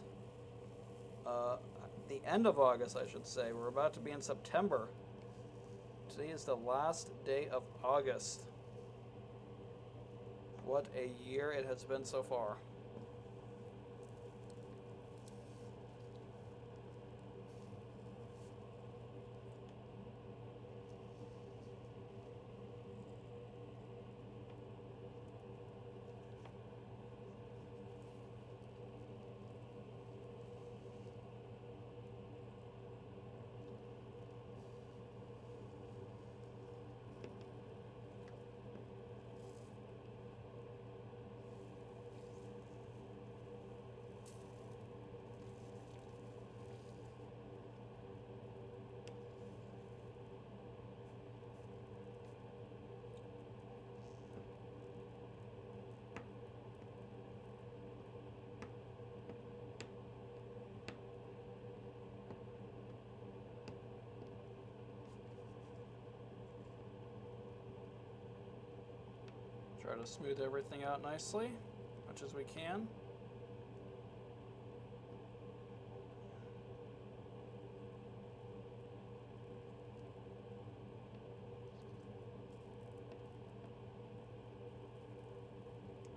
The end of August, I should say. We're about to be in September. Today is the last day of August. What a year it has been so far. Try to smooth everything out nicely, as much as we can.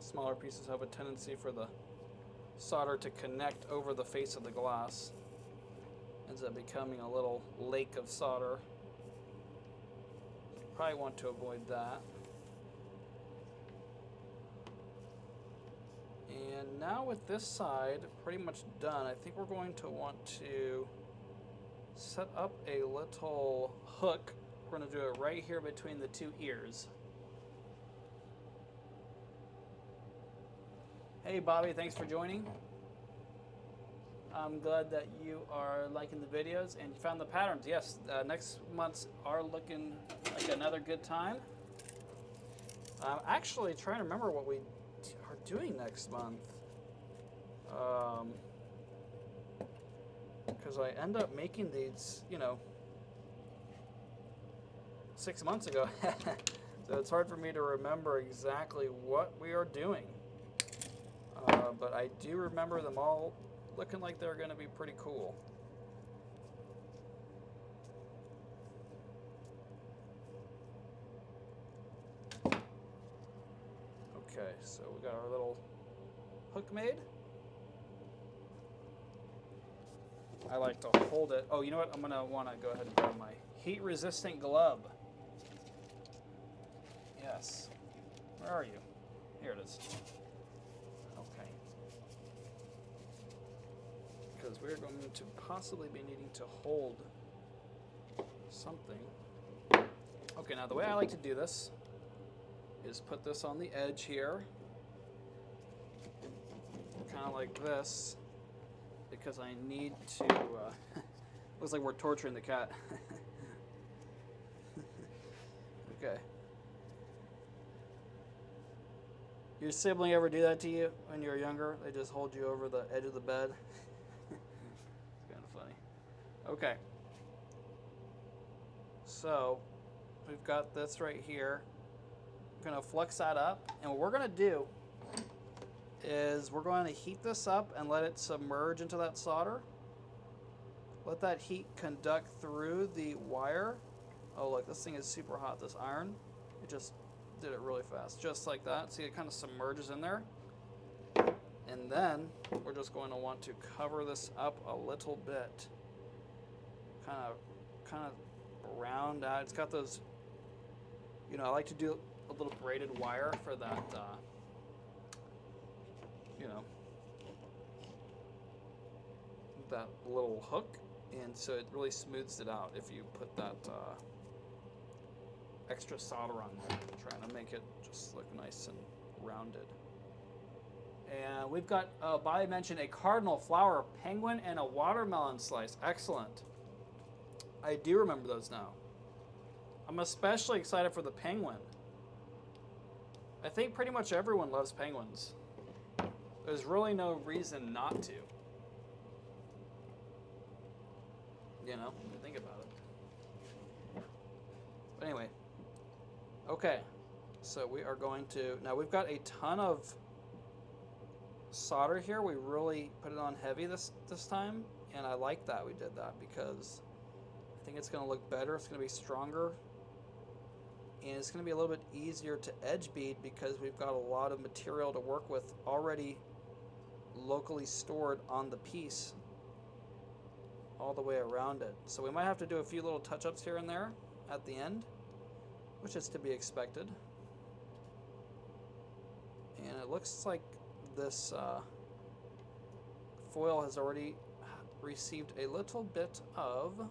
Smaller pieces have a tendency for the solder to connect over the face of the glass. Ends up becoming a little lake of solder. Probably want to avoid that. And now with this side pretty much done, I think we're going to want to set up a little hook. We're going to do it right here between the two ears. Hey Bobby, thanks for joining. I'm glad that you are liking the videos and you found the patterns. Yes, next months are looking like another good time. I'm actually trying to remember what we are doing next month. Because I end up making these, you know, 6 months ago. So it's hard for me to remember exactly what we are doing. But I do remember them all looking like they're going to be pretty cool. Okay, so we got our little hook made. I like to hold it. Oh, you know what? I'm going to want to go ahead and grab my heat-resistant glove. Yes. Where are you? Here it is. Okay. Because we're going to possibly be needing to hold something. Okay, now the way I like to do this is put this on the edge here. Kind of like this. Because I need to, looks like we're torturing the cat. Okay. Your sibling ever do that to you when you were younger? They just hold you over the edge of the bed? It's kind of funny. Okay. So, we've got this right here. I'm going to flux that up. And what we're going to do is we're going to heat this up and let it submerge into that solder. Let that heat conduct through the wire. Oh, look, this thing is super hot, this iron. It just did it really fast, just like that. See, it kind of submerges in there. And then we're just going to want to cover this up a little bit. Kind of round out. It's got those, you know, I like to do a little braided wire for that, you know, that little hook, and so it really smooths it out if you put that extra solder on there, trying to make it just look nice and rounded. And we've got, Bobby mentioned a cardinal flower, penguin, and a watermelon slice. Excellent. I do remember those now. I'm especially excited for the penguin. I think pretty much everyone loves penguins. There's really no reason not to. You know, when you think about it. But anyway. Okay. So we are going to... Now we've got a ton of solder here. We really put it on heavy this time. And I like that we did that because I think it's going to look better. It's going to be stronger. And it's going to be a little bit easier to edge bead because we've got a lot of material to work with already locally stored on the piece all the way around it. So we might have to do a few little touch-ups here and there at the end, which is to be expected. And it looks like this foil has already received a little bit of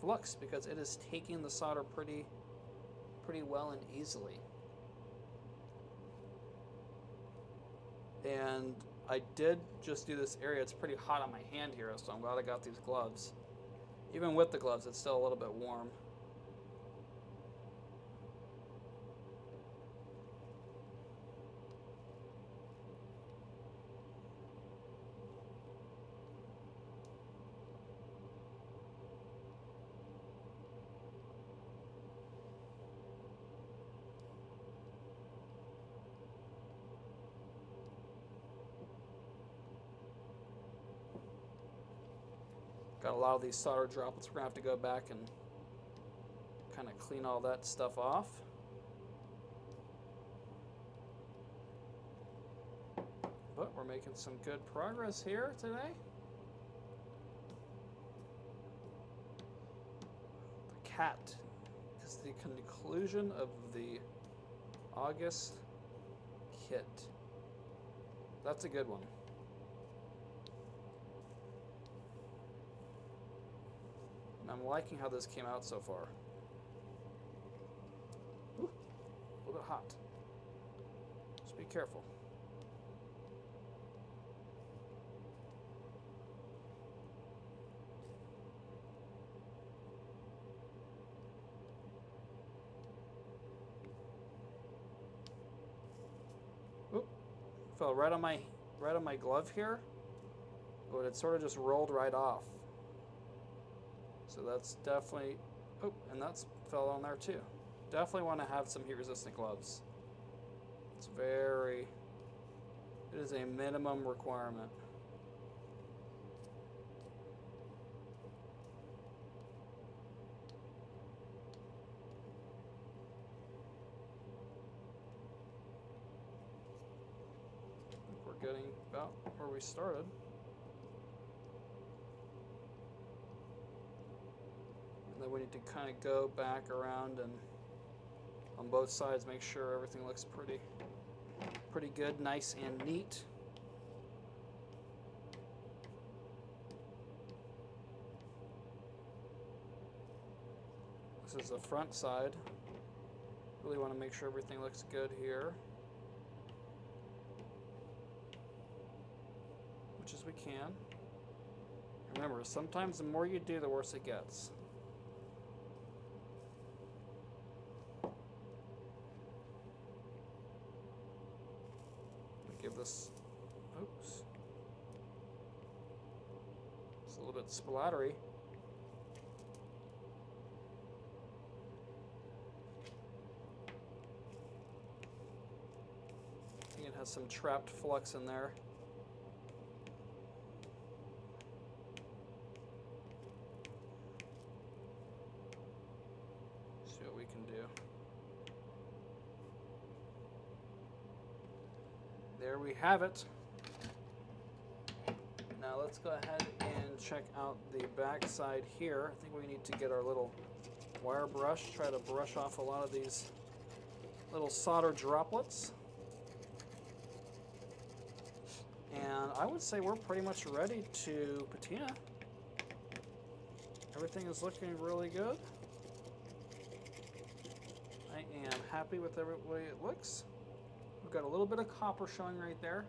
flux because it is taking the solder pretty well and easily. And I did just do this area. It's pretty hot on my hand here, so I'm glad I got these gloves. Even with the gloves, it's still a little bit warm. Got a lot of these solder droplets. We're going to have to go back and kind of clean all that stuff off. Making some good progress here today. The cat is the conclusion of the August kit. That's a good one. And I'm liking how this came out so far. Ooh, a little bit hot. Just be careful. Oop, fell right on my glove here, but it sort of just rolled right off. So that's definitely, oh, and that's fell on there too. Definitely want to have some heat resistant gloves. It's it is a minimum requirement. I think we're getting about where we started. Then we need to kind of go back around and on both sides make sure everything looks pretty good, nice and neat. This is the front side. Really want to make sure everything looks good here, much as we can. Remember, sometimes the more you do, the worse it gets. Give this, oops, it's a little bit splattery. I think it has some trapped flux in there. See what we can do. There we have it. Now let's go ahead and check out the back side here. I think we need to get our little wire brush, try to brush off a lot of these little solder droplets. And I would say we're pretty much ready to patina. Everything is looking really good. I am happy with the way it looks. We've got a little bit of copper showing right there.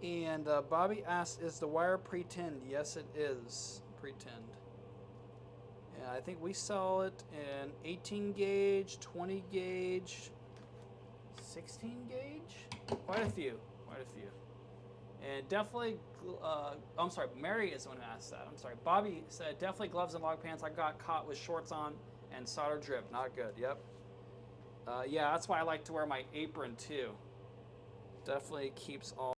And Bobby asked, is the wire pre-tinned? Yes, it is pre-tinned. And I think we sell it in 18 gauge, 20 gauge, 16 gauge? Quite a few. And definitely, I'm sorry, Mary is the one who asked that. I'm sorry. Bobby said, definitely gloves and log pants. I got caught with shorts on and solder drip. Not good. Yep. Yeah, that's why I like to wear my apron too. Definitely keeps all